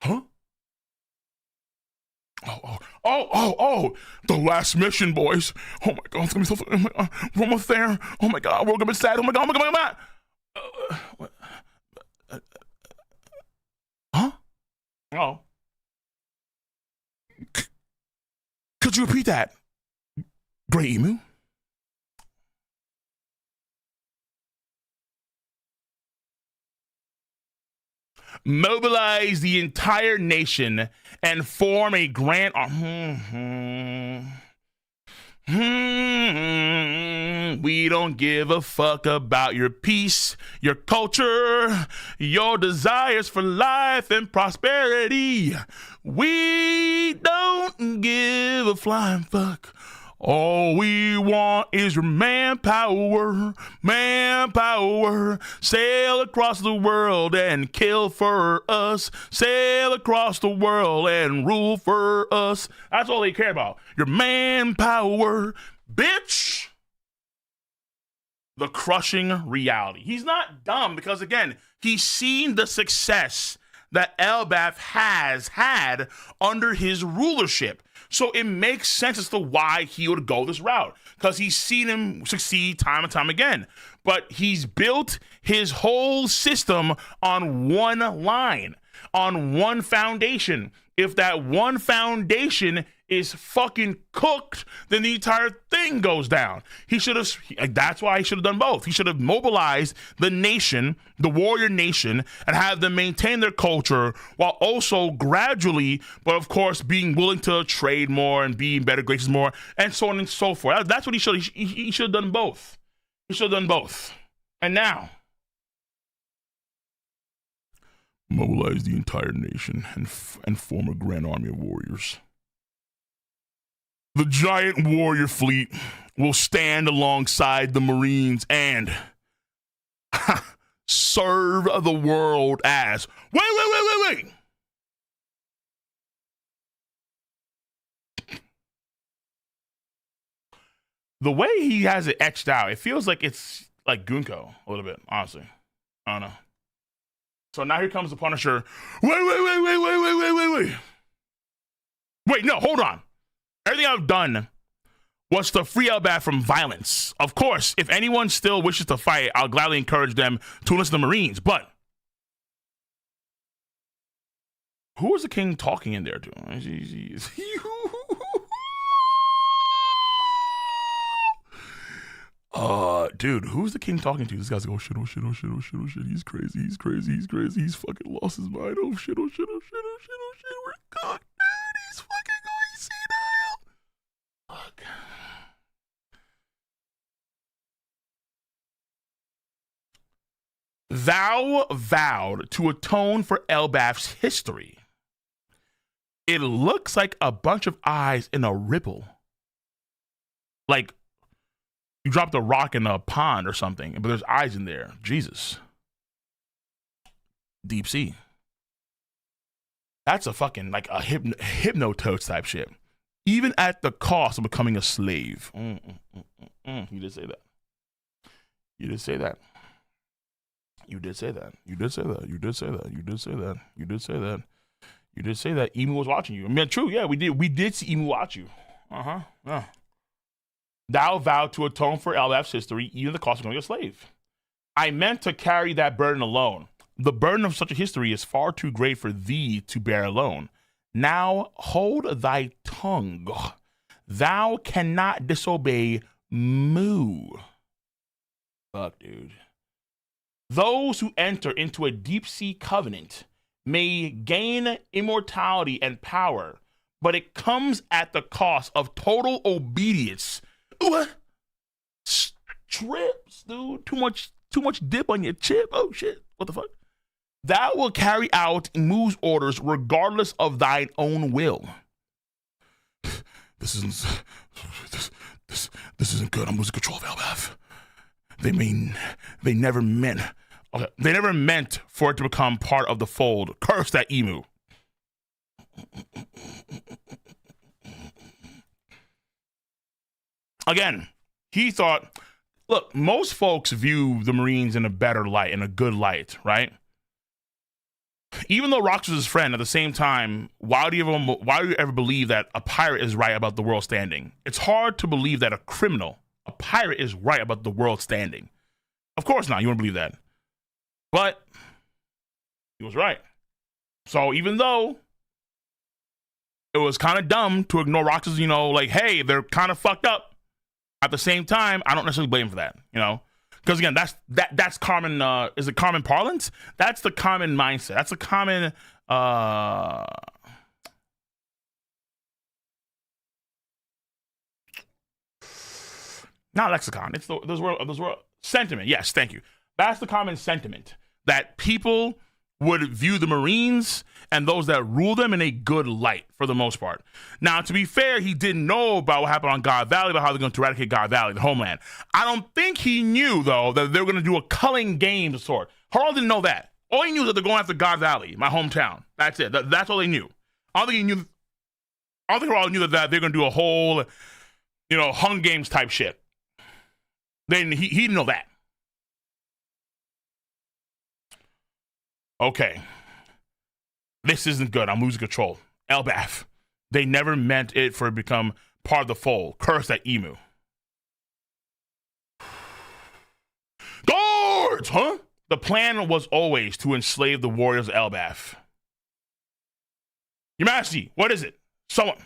Huh? Oh, the last mission, boys. Oh my god, it's gonna be so fun. We're almost there. Oh my god, we're gonna be sad. Oh my god. Huh? Oh. Could you repeat that? Great Emu? mobilize the entire nation and form a grand we don't give a fuck about your peace, your culture, your desires for life and prosperity. We don't give a flying fuck. All we want is your manpower, manpower. Sail across the world and kill for us. Sail across the world and rule for us. That's all they care about. Your manpower, bitch. The crushing reality. He's not dumb because, again, he's seen the success that Elbaf has had under his rulership. So it makes sense as to why he would go this route, because he's seen him succeed time and time again. But he's built his whole system on one line, on one foundation. If that one foundation is fucking cooked, then the entire thing goes down. He should have, that's why he should have done both. He should have mobilized the nation, the warrior nation, and have them maintain their culture while also gradually, but of course, being willing to trade more and be in better graces more, and so on and so forth. That's what he should have done both. He should have done both. And now, mobilize the entire nation and form a grand army of warriors. The giant warrior fleet will stand alongside the Marines and serve the world as, wait. The way he has it etched out, it feels like it's like Gunko a little bit, honestly. I don't know. So now here comes the Punisher. Wait. Wait, no, hold on. Everything I've done was to free Elbaf from violence. Of course, if anyone still wishes to fight, I'll gladly encourage them to enlist the Marines. But who was the king talking in there to? Dude, who's the king talking to? This guy's like, oh shit. He's crazy. He's fucking lost his mind. Oh shit. We're cooked, dude. He's fucking going senile. Fuck. Thou vowed to atone for Elbaf's history. It looks like a bunch of eyes in a ripple. Like you dropped a rock in a pond or something, but there's eyes in there. Jesus. Deep sea. That's a fucking, like a hypnotoad type shit. Even at the cost of becoming a slave. You did say that. You did say that. You did say that. You did say that. You did say that. You did say that. You did say that. You did say that. Emu was watching you. I mean, true. Yeah, we did. We did see Emu watch you. Yeah. Thou vowed to atone for Elbaf's history, even the cost of becoming a slave. I meant to carry that burden alone. The burden of such a history is far too great for thee to bear alone. Now hold thy tongue. Thou cannot disobey Moo. Fuck, dude. Those who enter into a deep sea covenant may gain immortality and power, but it comes at the cost of total obedience. What? Strips, dude. Too much dip on your chip. Oh shit. What the fuck? Thou will carry out Moo's orders regardless of thine own will. This isn't good. I'm losing control of Elbaf. They never meant for it to become part of the fold. Curse that emu. Again, he thought, look, most folks view the Marines in a better light, in a good light, right? Even though Rox was his friend, at the same time, why do you ever believe that a pirate is right about the world standing? It's hard to believe that a pirate is right about the world standing. Of course not. You wouldn't believe that. But he was right. So even though it was kind of dumb to ignore Rox's, like, hey, they're kind of fucked up. At the same time, I don't necessarily blame him for that, Because again, that's common. Is it common parlance? That's the common mindset. That's a common. Not lexicon. It's those were sentiment. Yes, thank you. That's the common sentiment that people would view the Marines and those that rule them in a good light for the most part. Now, to be fair, he didn't know about what happened on God Valley, about how they're going to eradicate God Valley, the homeland. I don't think he knew, though, that they were going to do a culling game of sort. Harald didn't know that. All he knew is that they're going after God Valley, my hometown. That's it. That's all they knew. I don't think Harald knew that they're going to do a whole, Hunger Games type shit. Then he didn't know that. Okay. This isn't good. I'm losing control. Elbaf. They never meant it for it to become part of the fold. Curse that emu. Guards! Huh? The plan was always to enslave the warriors of Elbaf. Your Majesty, what is it? Someone.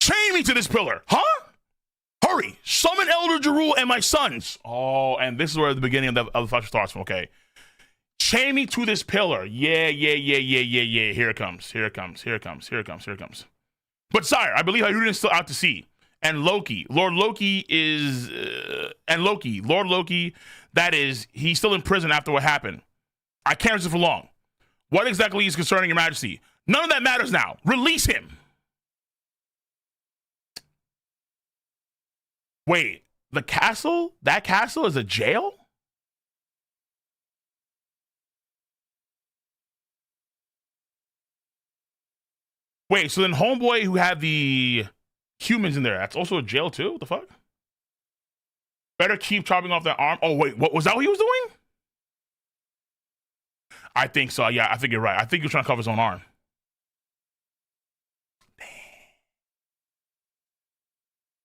Chain me to this pillar. Huh? Hurry! Summon Elder Jerul and my sons. Oh, and this is where the beginning of the flashback starts from, okay. Chain me to this pillar. Yeah. Here it comes. But sire, I believe Hyrurin is still out to sea. And Lord Loki, that is, he's still in prison after what happened. I can't resist for long. What exactly is concerning your Majesty? None of that matters now. Release him. Wait, the castle? That castle is a jail? Wait, so then homeboy who had the humans in there, that's also a jail too? What the fuck? Better keep chopping off that arm. Oh, wait, what was that what he was doing? I think so. Yeah, I think you're right. I think he was trying to cover his own arm.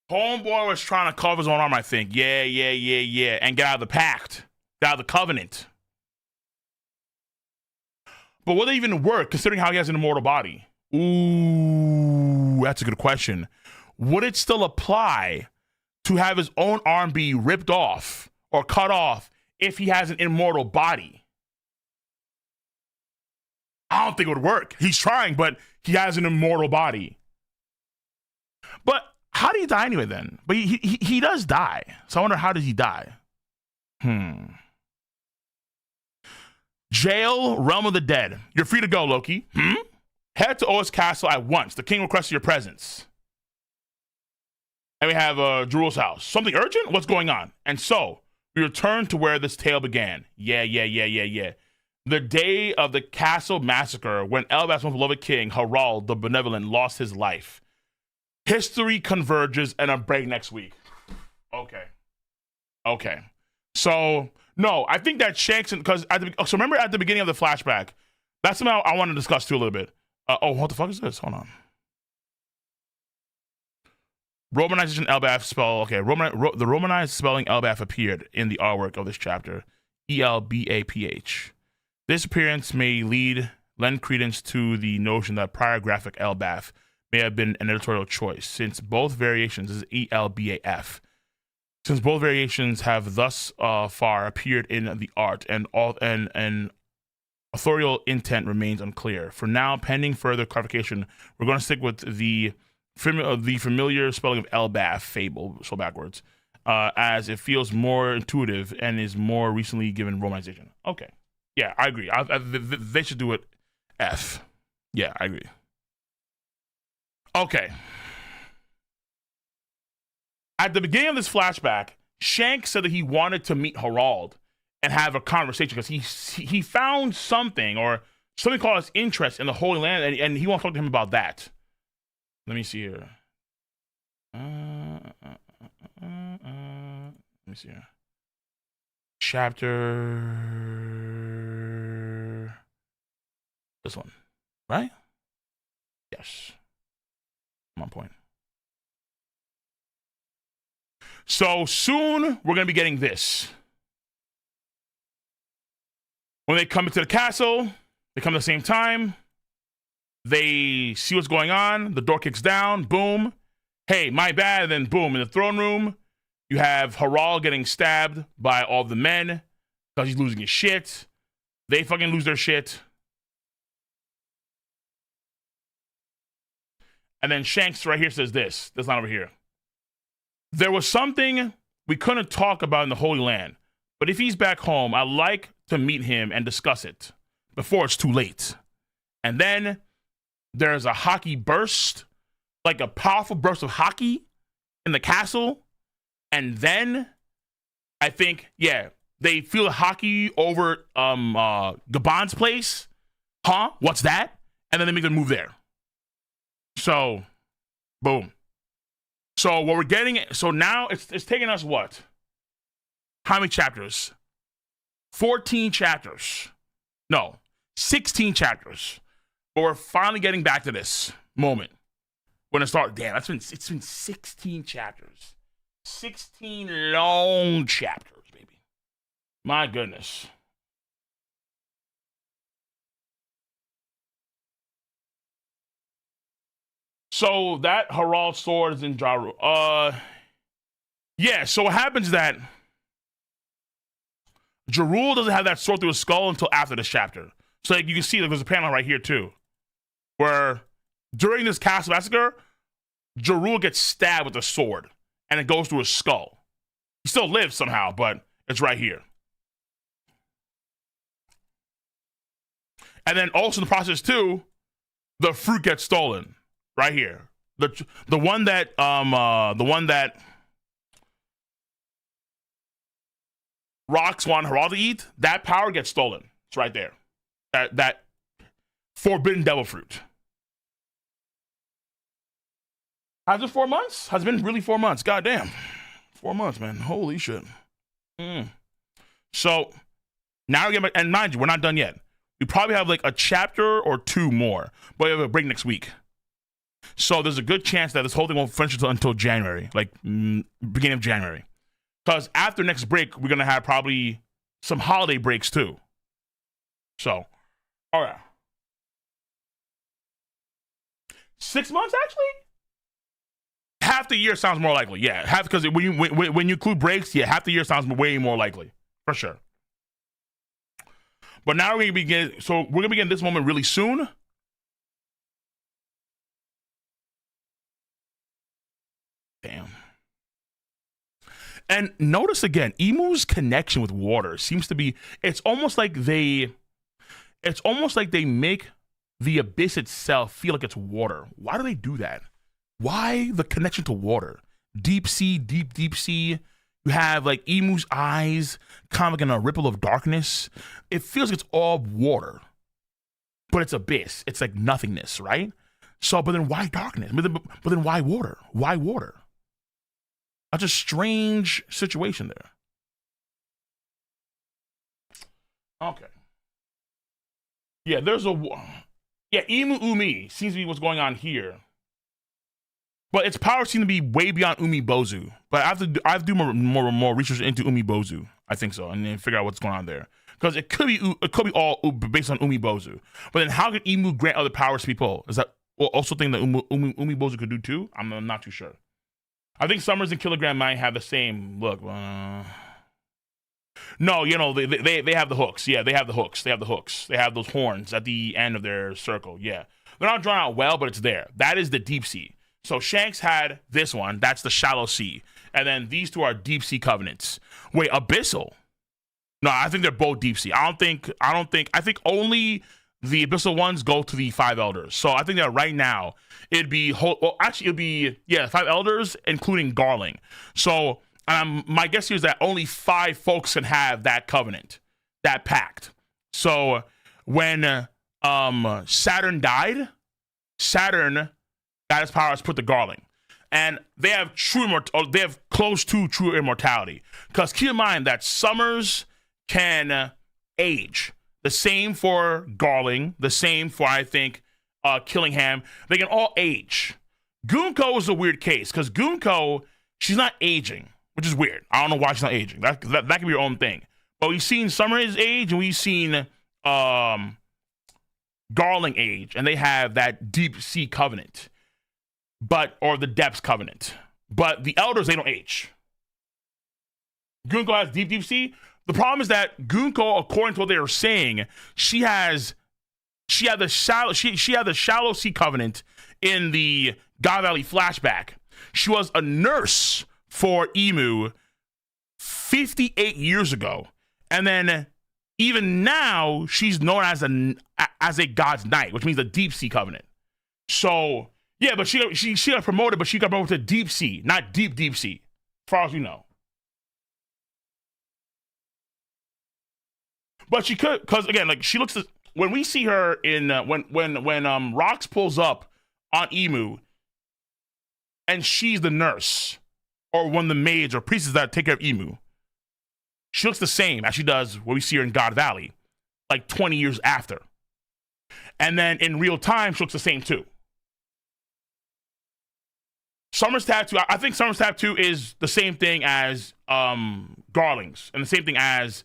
Homeboy was trying to cover his own arm, I think. Yeah. And get out of the pact. Get out of the covenant. But would it even work, considering how he has an immortal body? Ooh, that's a good question. Would it still apply to have his own arm be ripped off or cut off if he has an immortal body? I don't think it would work. He's trying, but he has an immortal body. But how do you die anyway then? But he does die. So I wonder, how does he die? Jail, Realm of the Dead. You're free to go, Loki. Head to Oa's castle at once. The king requests your presence. And we have Jerul's house. Something urgent? What's going on? And so, we return to where this tale began. Yeah. The day of the castle massacre, when Elbaf's most beloved king, Harald the Benevolent, lost his life. History converges, and a break next week. Okay. So, no, I think that Shanks, because so remember at the beginning of the flashback, that's something I want to discuss too a little bit. What the fuck is this? Hold on. Romanization Elbaf spell. Okay, the Romanized spelling Elbaf appeared in the artwork of this chapter. Elbaph. This appearance may lend credence to the notion that prior graphic Elbaf may have been an editorial choice, since both variations is Elbaf. Since both variations have thus far appeared in the art, and authorial intent remains unclear. For now, pending further clarification, we're going to stick with the familiar spelling of Elbaf, fable, so backwards, as it feels more intuitive and is more recently given romanization. Okay. Yeah, I agree. They should do it F. Yeah, I agree. Okay. At the beginning of this flashback, Shank said that he wanted to meet Harald and have a conversation because he found something or something called his interest in the Holy Land, and he wants to talk to him about that. Let me see here. Let me see here. Chapter. This one, right? Yes. I'm on point. So soon we're going to be getting this. When they come into the castle, they come at the same time. They see what's going on. The door kicks down. Boom. Hey, my bad. And then boom, in the throne room, you have Harald getting stabbed by all the men because he's losing his shit. They fucking lose their shit. And then Shanks right here says this. That's not over here. There was something we couldn't talk about in the Holy Land, but if he's back home, I'd like to meet him and discuss it before it's too late. And then there's a hockey burst, like a powerful burst of hockey in the castle. And then I think, yeah, they feel the hockey over Gabon's place. Huh? What's that? And then they make the move there. So, boom. So what we're getting, so now it's taking us what? How many chapters? 14 chapters. No, 16 chapters. But we're finally getting back to this moment. When it started, damn, it's been 16 chapters. 16 long chapters, baby. My goodness. So that Harald sword is in Jaru. Yeah, so what happens is that Jarul doesn't have that sword through his skull until after this chapter. So like, you can see that there's a panel right here too, where during this castle massacre, Jarul gets stabbed with a sword and it goes through his skull. He still lives somehow, but it's right here. And then also in the process too, the fruit gets stolen right here. The one that Rocks want Harald to eat, that power gets stolen. It's right there. That forbidden devil fruit. Has it 4 months? Has it been really 4 months? God damn. 4 months, man. Holy shit. So now we're getting, and mind you, we're not done yet. We probably have like a chapter or two more, but we have a break next week. So there's a good chance that this whole thing won't finish until January, like beginning of January. Because after next break, we're going to have probably some holiday breaks too. So, all right. 6 months, actually? Half the year sounds more likely. Yeah, half, because when you include breaks, yeah, half the year sounds way more likely. For sure. But now we're going to begin. So we're going to begin this moment really soon. Damn. And notice again, Emu's connection with water seems to be, it's almost like they make the abyss itself feel like it's water. Why do they do that? Why the connection to water? Deep sea, deep sea. You have like Emu's eyes kind of like in a ripple of darkness. It feels like it's all water, but it's abyss. It's like nothingness, right? So, but then why darkness? But then why water? Why water? That's a strange situation there. Okay. Yeah, Emu Umi seems to be what's going on here. But its power seems to be way beyond Umi Bozu. But I have to do more research into Umi Bozu. I think so, and then figure out what's going on there. Because it could be all based on Umi Bozu. But then how could Emu grant other powers to people? Is that also thing that Umi Bozu could do too? I'm not too sure. I think Summers and Kilogram might have the same look. No, you know, they have the hooks. Yeah, they have the hooks. They have the hooks. They have those horns at the end of their circle. Yeah. They're not drawn out well, but it's there. That is the deep sea. So Shanks had this one. That's the shallow sea. And then these two are deep sea covenants. Wait, abyssal? No, I think they're both deep sea. I think only the abyssal ones go to the 5 elders. So I think that right now it'd be 5 elders, including Garling. So my guess here is that only 5 folks can have that covenant, that pact. So when Saturn died, Saturn got his powers put to Garling. And they have they have close to true immortality. Because keep in mind that Summers can age. The same for Garling. The same for, I think, Killingham. They can all age. Gunko is a weird case. Because Gunko, she's not aging. Which is weird. I don't know why she's not aging. That could be your own thing. But we've seen Summers age. And we've seen Garling age, and they have that deep sea covenant, or the depths covenant. But the elders, they don't age. Gunko has deep sea. The problem is that Gunko, according to what they were saying, she had the shallow sea covenant in the God Valley flashback. She was a nurse for Emu 58 years ago, and then even now she's known as a God's Knight, which means a deep sea covenant. So yeah, but she got promoted, but she got promoted to deep sea, not deep sea, as far as you know. But she could, because again, like she looks, when we see her in when Rox pulls up on Emu, and she's the nurse or one of the maids or priestesses that take care of Emu, she looks the same as she does when we see her in God Valley, like 20 years after. And then in real time, she looks the same too. Summer's tattoo, I think Summer's tattoo is the same thing as Garling's, and the same thing as,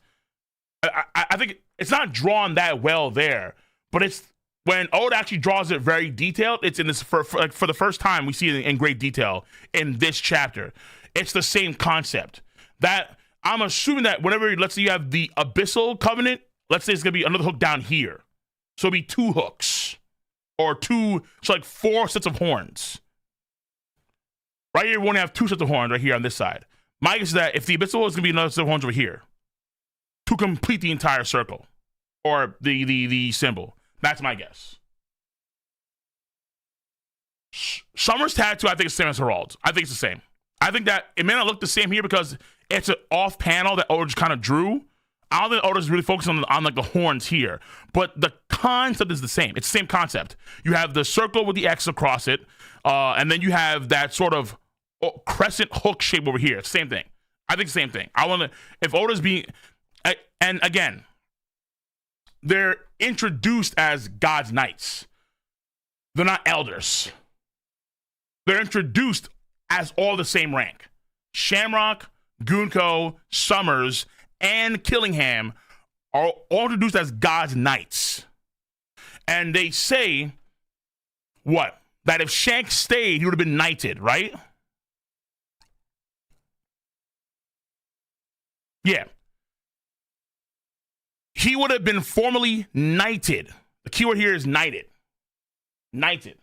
I think it's not drawn that well there, but it's when Oda actually draws it very detailed. It's in this for the first time we see it in great detail in this chapter. It's the same concept. That I'm assuming that whenever, let's say you have the Abyssal Covenant, let's say it's gonna be another hook down here, so it'll be 2 hooks or 2, so like 4 sets of horns. Right here, we want to have 2 sets of horns right here on this side. My guess is that if the Abyssal is gonna be another set of horns over here to complete the entire circle or the symbol. That's my guess. Summer's tattoo, I think it's the same as Herald's. I think it's the same. I think that it may not look the same here because it's an off panel that Oda just kind of drew. I don't think Oda's really focused on like the horns here, but the concept is the same. It's the same concept. You have the circle with the X across it, and then you have that sort of crescent hook shape over here. It's the same thing. I think the same thing. I want to, if Oda's being, and again, they're introduced as God's Knights. They're not elders. They're introduced as all the same rank. Shamrock, Gunko, Summers, and Killingham are all introduced as God's Knights. And they say, what? That if Shanks stayed, he would have been knighted, right? Yeah. He would have been formally knighted. The keyword here is knighted. Knighted.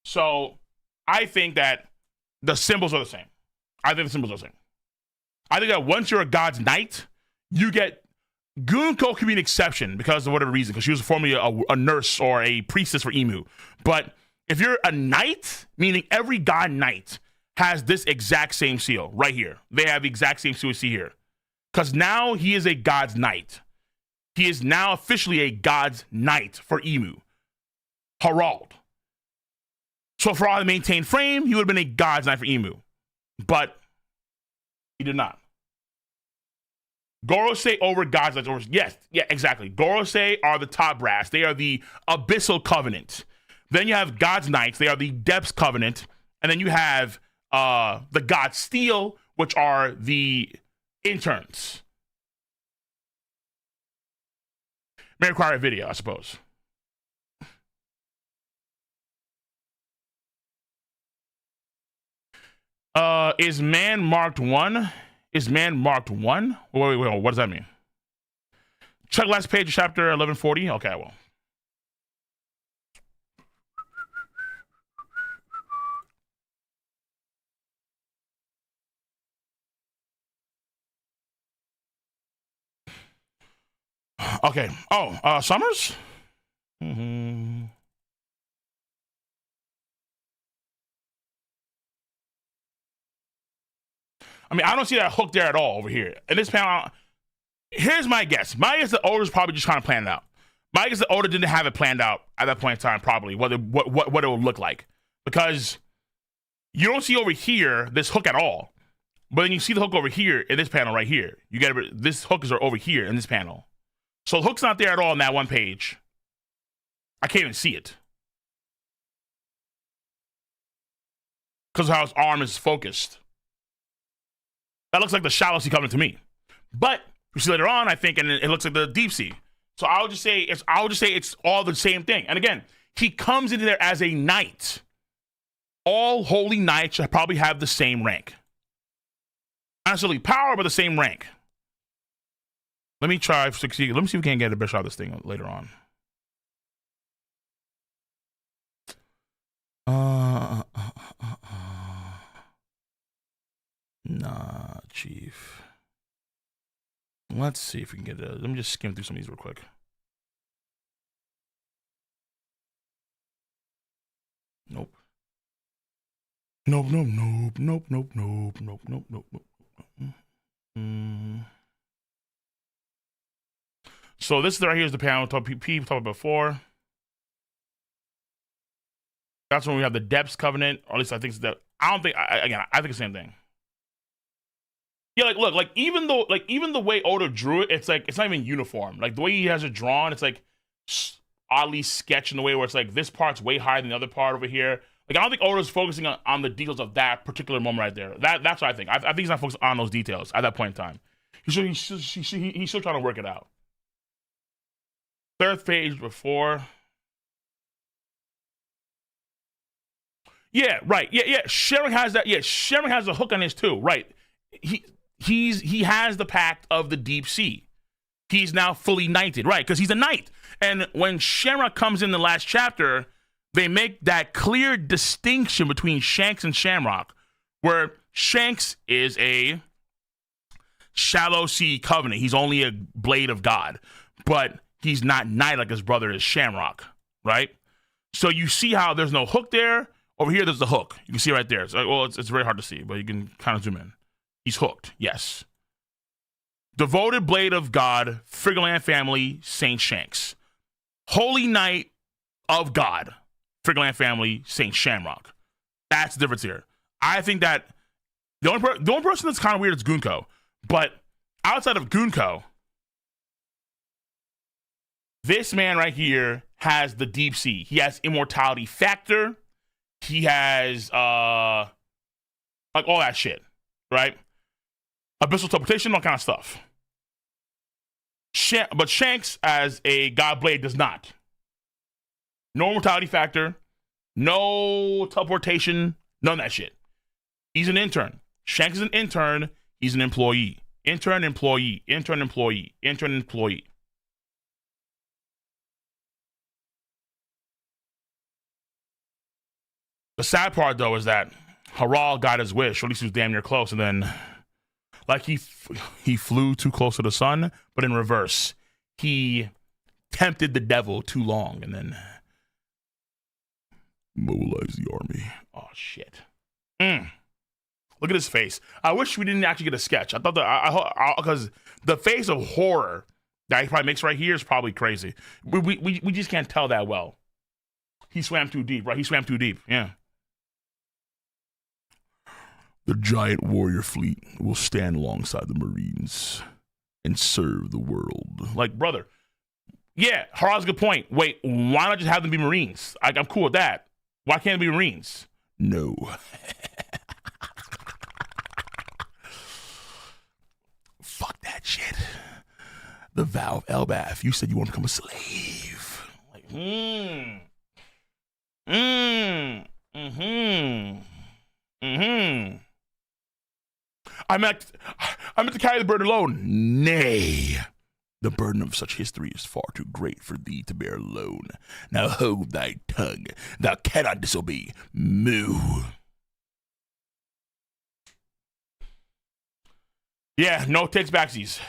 So I think that the symbols are the same. I think the symbols are the same. I think that once you're a God's Knight, you get, Gunko could be an exception because of whatever reason, because she was formerly a nurse or a priestess for Emu. But if you're a knight, meaning every God Knight has this exact same seal right here. They have the exact same seal we see here. Because now he is a God's Knight. He is now officially a God's Knight for Emu. Herald. So for all the maintained frame, he would have been a God's Knight for Emu. But he did not. Gorosei over God's Knights over. Yes, yeah, exactly. Gorosei are the top brass. They are the Abyssal Covenant. Then you have God's Knights. They are the Depths Covenant. And then you have the God Steel, which are the interns. May require a video, I suppose. Is man marked 1? Is man marked 1? Wait, what does that mean? Check last page of chapter 1140. Okay, I will. Okay. Oh, Summers? Mm-hmm. I mean, I don't see that hook there at all over here. In this panel, here's my guess. My guess that Oda's probably just trying to plan it out. My guess that Oda didn't have it planned out at that point in time, probably, what it would look like. Because you don't see over here this hook at all. But then you see the hook over here in this panel right here. You get this hook is over here in this panel. So the hook's not there at all in that one page. I can't even see it. Because of how his arm is focused. That looks like the shallow sea covenant to me. But you see later on, I think, and it looks like the deep sea. So I would just say it's all the same thing. And again, he comes into there as a knight. All holy knights should probably have the same rank. Not necessarily power, but the same rank. Let me try 60. Let me see if we can get a best shot of this thing later on. Nah, chief. Let's see if we can get it. Let me just skim through some of these real quick. Nope. Nope. So this right here is the panel people talked about before. That's when we have the Depths Covenant, or at least I think it's that. I don't think. I think the same thing. Yeah, like look, like even the way Oda drew it, it's like it's not even uniform. Like the way he has it drawn, it's like oddly sketched in the way where it's like this part's way higher than the other part over here. Like I don't think Oda's focusing on the details of that particular moment right there. That's what I think. I think he's not focused on those details at that point in time. He's still trying to work it out. Third page before. Yeah, right. Yeah. Sharing has that. Yeah, Sharing has a hook on his too. Right. He has the pact of the deep sea. He's now fully knighted, right? Because he's a knight. And when Shamrock comes in the last chapter, they make that clear distinction between Shanks and Shamrock, where Shanks is a shallow sea covenant. He's only a blade of God, but he's not knight like his brother is Shamrock, right? So you see how there's no hook there. Over here, there's the hook. You can see right there. It's like, well, it's very hard to see, but you can kind of zoom in. He's hooked, yes. Devoted blade of God, Friggerland family, Saint Shanks. Holy knight of God, Friggerland family, Saint Shamrock. That's the difference here. I think that the only person that's kind of weird is Gunko. But outside of Gunko, this man right here has the deep sea. He has immortality factor. He has like all that shit, right? Abyssal teleportation, all kind of stuff. But Shanks as a God Blade does not. No mortality factor, no teleportation, none of that shit. He's an intern. Shanks is an intern. He's an employee. Intern, employee, intern, employee, intern, employee. The sad part, though, is that Harald got his wish, or at least he was damn near close, and then, like, he flew too close to the sun, but in reverse. He tempted the devil too long, and then mobilized the army. Oh, shit. Look at his face. I wish we didn't actually get a sketch. I thought that, because the face of horror that he probably makes right here is probably crazy. We just can't tell that well. He swam too deep, right? He swam too deep, yeah. The giant warrior fleet will stand alongside the Marines and serve the world. Like, brother, yeah, Harald's a good point. Wait, why not just have them be Marines? I'm cool with that. Why can't it be Marines? No. Fuck that shit. The vow of Elbath. You said you want to become a slave. Like, I meant to carry the burden alone. Nay, the burden of such history is far too great for thee to bear alone. Now hold thy tongue. Thou cannot disobey. Moo. Yeah, no takes backsies.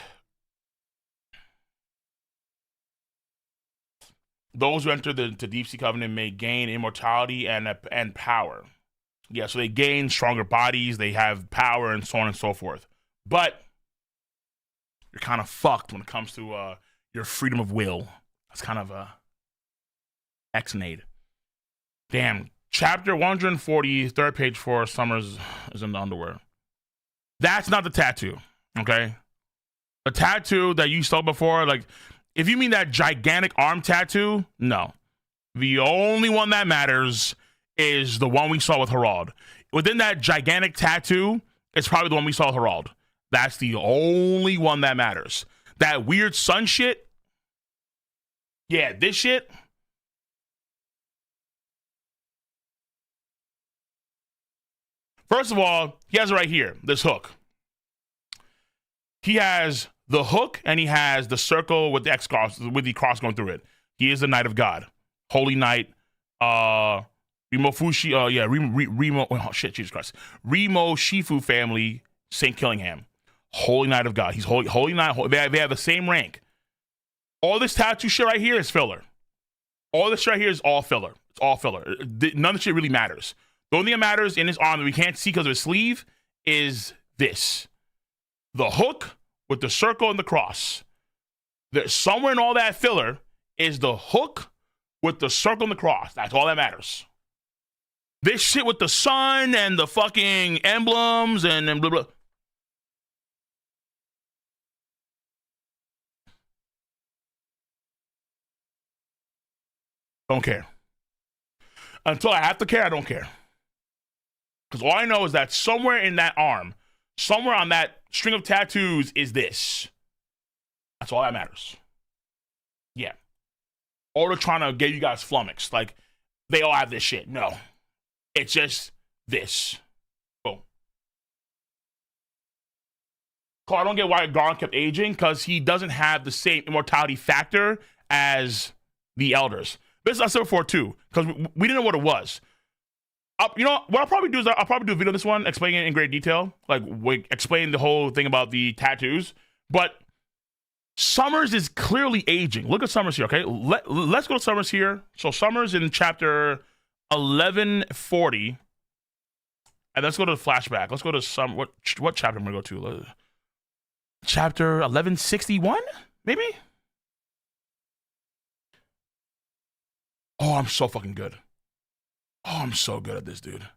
Those who enter the Deep Sea Covenant may gain immortality and power. Yeah, so they gain stronger bodies, they have power, and so on and so forth. But you're kind of fucked when it comes to your freedom of will. That's kind of X-nade. Damn. Chapter 140, third page 4, Summers is in the underwear. That's not the tattoo, okay? The tattoo that you saw before, like, if you mean that gigantic arm tattoo, no. The only one that matters is the one we saw with Harald. Within that gigantic tattoo, it's probably the one we saw with Harald. That's the only one that matters. That weird sun shit, Yeah, this shit. First of all, he has it right here, this hook. He has the hook and he has the circle with the X cross, with the cross going through it. He is the Knight of God, Holy Knight, Remo Fushi, Remo, oh shit, Jesus Christ. Remo Shifu family, St. Killingham, Holy Knight of God. He's Holy Knight, they have the same rank. All this tattoo shit right here is filler. All this shit right here is all filler. It's all filler. None of the shit really matters. The only thing that matters in his arm that we can't see because of his sleeve is this. The hook with the circle and the cross. Somewhere in all that filler is the hook with the circle and the cross. That's all that matters. This shit with the sun and the fucking emblems and blah, blah. Don't care. Until I have to care, I don't care. Because all I know is that somewhere in that arm, somewhere on that string of tattoos is this. That's all that matters. Yeah. Or they're trying to get you guys flummoxed. Like, they all have this shit. No. It's just this. Boom. I don't get why Garland kept aging, because he doesn't have the same immortality factor as the elders. This I said before, too, because we didn't know what it was. You know what I'll probably do is I'll probably do a video on this one explaining it in great detail, like explain the whole thing about the tattoos. But Summers is clearly aging. Look at Summers here, okay? Let's go to Summers here. So Summers in chapter 1140, and let's go to the flashback. Let's go to what chapter I'm gonna go to? Chapter 1161, maybe. Oh, I'm so fucking good. Oh, I'm so good at this, dude.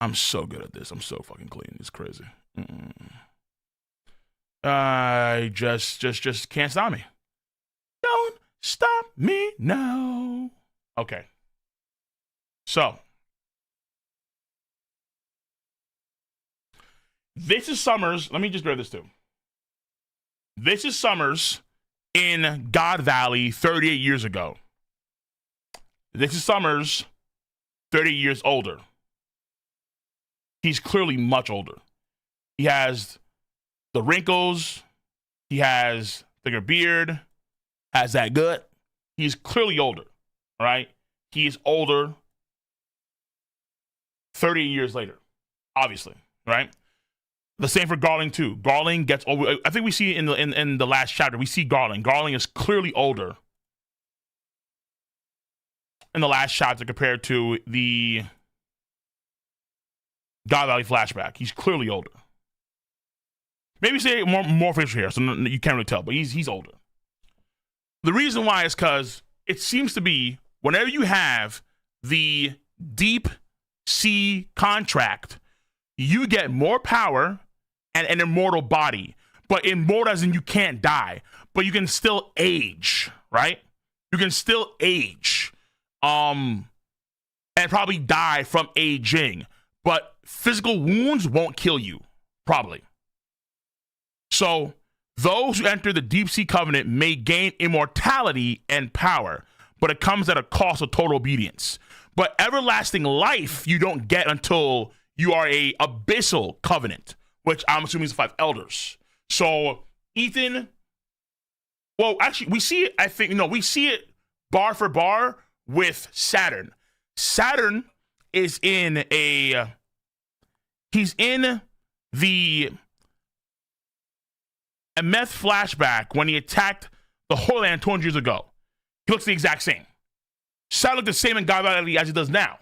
I'm so good at this. I'm so fucking clean. It's crazy. I just can't stop me. Don't stop me now. Okay. So, this is Summers. Let me just grab this too. This is Summers in God Valley 38 years ago. This is Summers 30 years older. He's clearly much older. He has the wrinkles. He has thicker beard. Has that gut. He's clearly older, right? He is older 30 years later, obviously, right? The same for Garling too. Garling gets over. I think we see in the last chapter, we see Garling. Garling is clearly older in the last chapter compared to the God Valley flashback. He's clearly older. Maybe say more facial hair, so you can't really tell, but he's older. The reason why is because it seems to be whenever you have the deep sea contract, you get more power and an immortal body. But immortal as in you can't die, but you can still age, right? You can still age. And probably die from aging, but physical wounds won't kill you, probably. So those who enter the deep sea covenant may gain immortality and power, but it comes at a cost of total obedience. But everlasting life you don't get until you are a abyssal covenant, which I'm assuming is the 5 elders. So Ethan, well, actually we see it, I think, we see it bar for bar with Saturn. Saturn is he's in the Meth flashback when he attacked the Holy Land 200 years ago. He looks the exact same. Saturn looked the same in God Valley as he does now,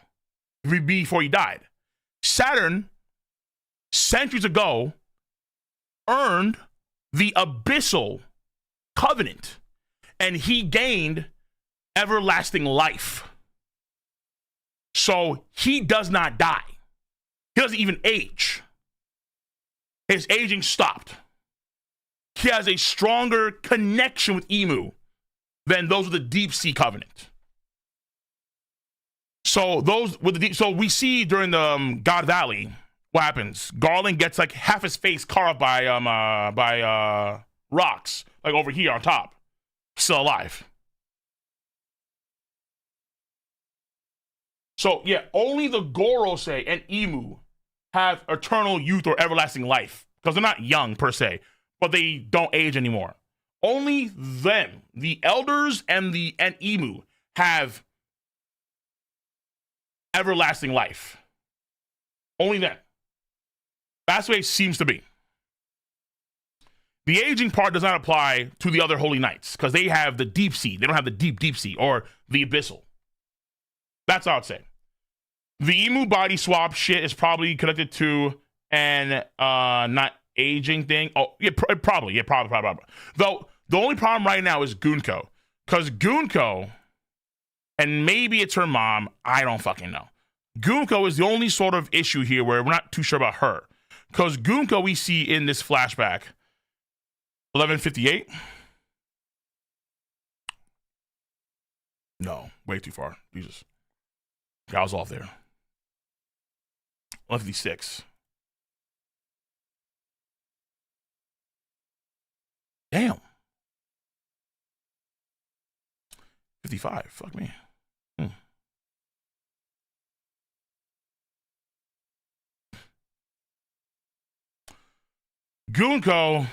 before he died. Saturn, centuries ago, earned the abyssal covenant, and he gained everlasting life. So he does not die. He doesn't even age. His aging stopped. He has a stronger connection with Emu than those with the deep sea covenant. So those with the deep, so we see during the God Valley what happens. Garland gets like half his face carved by rocks, like over here on top. Still alive. So yeah, only the Gorosei and Imu have eternal youth or everlasting life because they're not young per se, but they don't age anymore. Only them, the elders and Imu, have everlasting life. Only them. That's the way it seems to be. The aging part does not apply to the other holy knights because they have the deep sea. They don't have the deep sea or the abyssal. That's all I'd say. The Imu body swap shit is probably connected to an not aging thing. Oh, yeah, probably. Though the only problem right now is Gunko. Because Gunko, and maybe it's her mom, I don't fucking know. Gunko is the only sort of issue here where we're not too sure about her. Because Gunko we see in this flashback, 1158. No, way too far. Jesus. I was off there. 156. Damn. 55. Fuck me. Gunko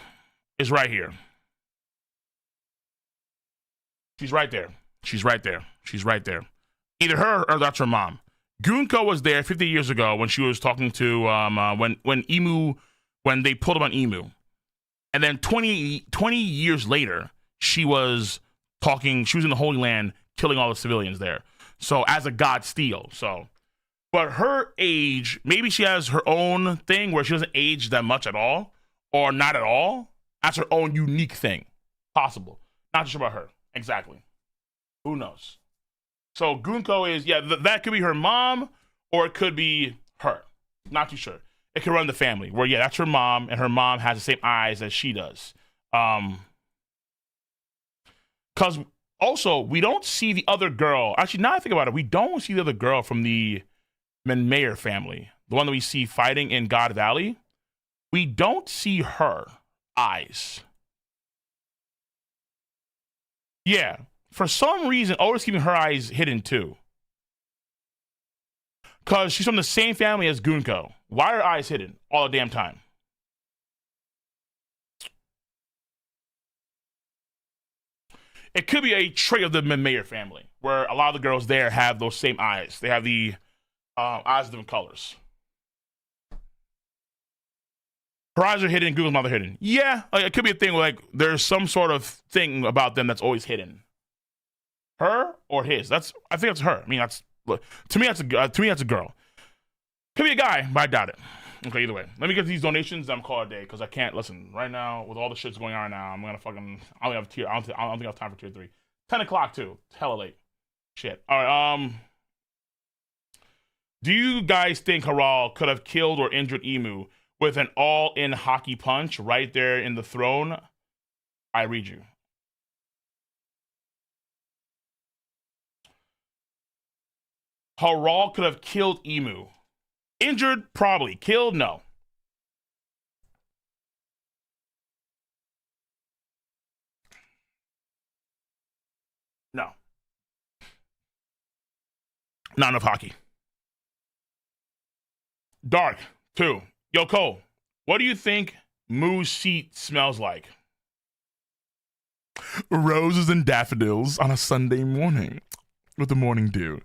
is right here. She's right there. Either her or that's her mom. Gunko was there 50 years ago when she was talking to when they pulled him on Imu. And then 20 years later, she was in the Holy Land killing all the civilians there. So as a god steel. But her age, maybe she has her own thing where she doesn't age that much at all or not at all. That's her own unique thing. Possible. Not sure about her. Exactly. Who knows? So Gunko is, that could be her mom or it could be her. Not too sure. It could run the family where, that's her mom and her mom has the same eyes as she does. Because also, we don't see the other girl. Actually, now I think about it, we don't see the other girl from the Menmayer family. The one that we see fighting in God Valley. We don't see her eyes. Yeah. For some reason, Oda's keeping her eyes hidden too. Because she's from the same family as Gunko. Why are her eyes hidden all the damn time? It could be a trait of the Menmayer family, where a lot of the girls there have those same eyes. They have the eyes of different colors. Her eyes are hidden, Gunko's mouth are hidden. Yeah, it could be a thing where there's some sort of thing about them that's always hidden. Her or his? I think that's her. I mean, to me that's a girl. Could be a guy, but I doubt it. Okay, either way. Let me get these donations. I'm calling it a day because I can't listen right now with all the shit's going on now. I'm gonna fucking. I don't think I have time for tier 3. 10 o'clock too. It's hella late. Shit. All right. Do you guys think Harald could have killed or injured Imu with an all-in hockey punch right there in the throne? I read you. Harald could have killed Imu. Injured? Probably. Killed? No. No. Not enough hockey. Dark, 2. Yo, Cole, what do you think Moo's seat smells like? Roses and daffodils on a Sunday morning with the morning dew.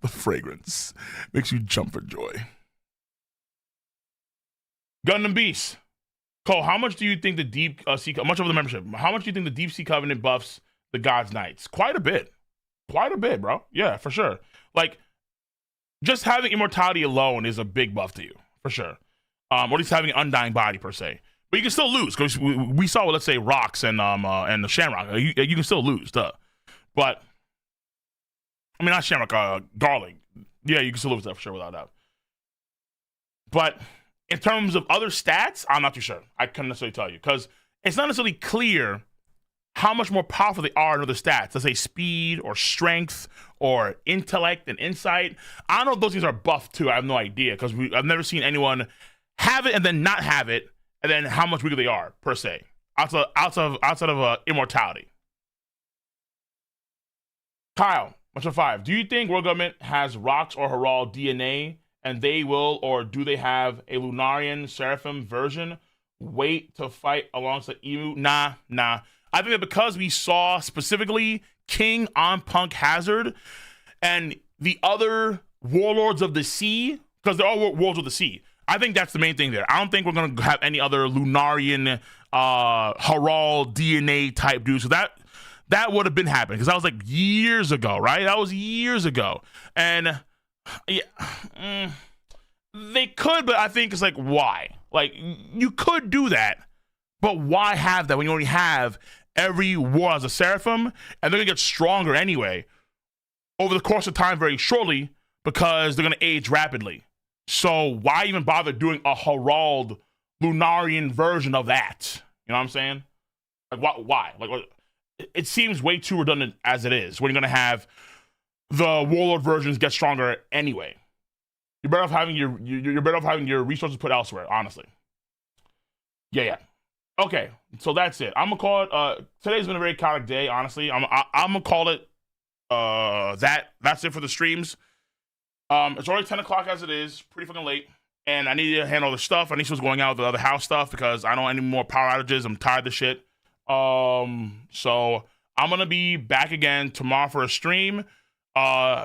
The fragrance makes you jump for joy. Gundam Beast. Cole, how much do you think the Deep Sea, much of the membership, how much do you think the Deep Sea Covenant buffs the God's Knights? Quite a bit. Quite a bit, bro. Yeah, for sure. Just having immortality alone is a big buff to you, for sure. Or at least having an undying body, per se. But you can still lose, because we saw, let's say, Rocks and the Shamrock. You can still lose, duh. But, I mean, not Shamrock, Garlic. Yeah, you can still lose that, for sure, without a doubt. But in terms of other stats, I'm not too sure. I couldn't necessarily tell you, because it's not necessarily clear how much more powerful they are in other stats. Let's say speed or strength or intellect and insight. I don't know if those things are buffed too. I have no idea, because I've never seen anyone have it and then not have it, and then how much weaker they are per se outside of immortality. Kyle, Question 5. Do you think world government has Rox or Haral DNA and they will, or do they have a Lunarian Seraphim version? Wait to fight alongside Emu? Nah. I think that because we saw specifically King on Punk Hazard and the other Warlords of the Sea, because they're all Warlords of the Sea. I think that's the main thing there. I don't think we're going to have any other Lunarian Haral DNA type dudes. So that would have been happening because that was like years ago, right? That was years ago. And yeah, they could, but I think it's like, why? Like, you could do that, but why have that when you already have every war as a Seraphim and they're going to get stronger anyway over the course of time very shortly because they're going to age rapidly. So why even bother doing a Harald Lunarian version of that? You know what I'm saying? Like, why? Like, it seems way too redundant as it is when you're going to have the Warlord versions get stronger anyway. You're better off having your resources put elsewhere, honestly. Yeah. Okay, so that's it. I'm gonna call it. Today's been a very chaotic day, honestly. I'm gonna call it. That's it for the streams. It's already 10 o'clock as it is, pretty fucking late, and I need to handle the stuff. I need to what's going out with the other house stuff because I don't want any more power outages. I'm tired of the shit. So I'm gonna be back again tomorrow for a stream.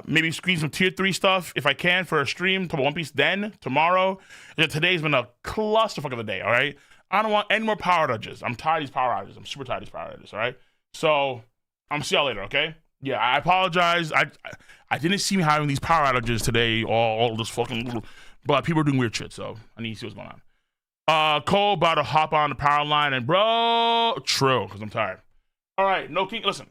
Maybe squeeze some tier 3 stuff if I can for a stream to One Piece then tomorrow. And today's been a clusterfuck of the day, all right? I don't want any more power outages. I'm tired of these power outages. I'm super tired of these power outages, all right? So I'm see y'all later, okay? Yeah, I apologize. I didn't see me having these power outages today, all this fucking, but people are doing weird shit, so I need to see what's going on. Cole about to hop on the power line, and bro, true, because I'm tired. All right, no king, listen.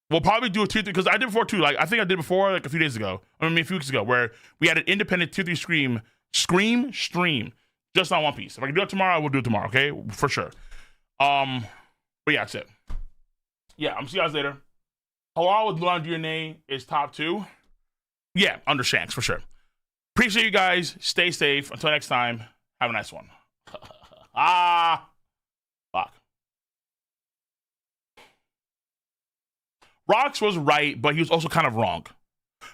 We'll probably do a tier 3, because I did before too. Like, I think I did before, like a few days ago. I mean, a few weeks ago, where we had an independent tier 3 stream just on One Piece. If I can do it tomorrow, I will do it tomorrow, okay? For sure. But yeah, that's it. Yeah, I'm see you guys later. Halal with Luan DNA is top 2. Yeah, under Shanks, for sure. Appreciate you guys. Stay safe. Until next time, have a nice one. Fuck. Rox was right, but he was also kind of wrong.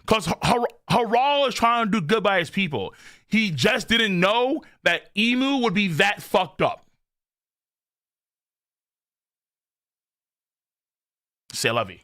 Because Haral is trying to do good by his people. He just didn't know that Emu would be that fucked up. C'est la vie.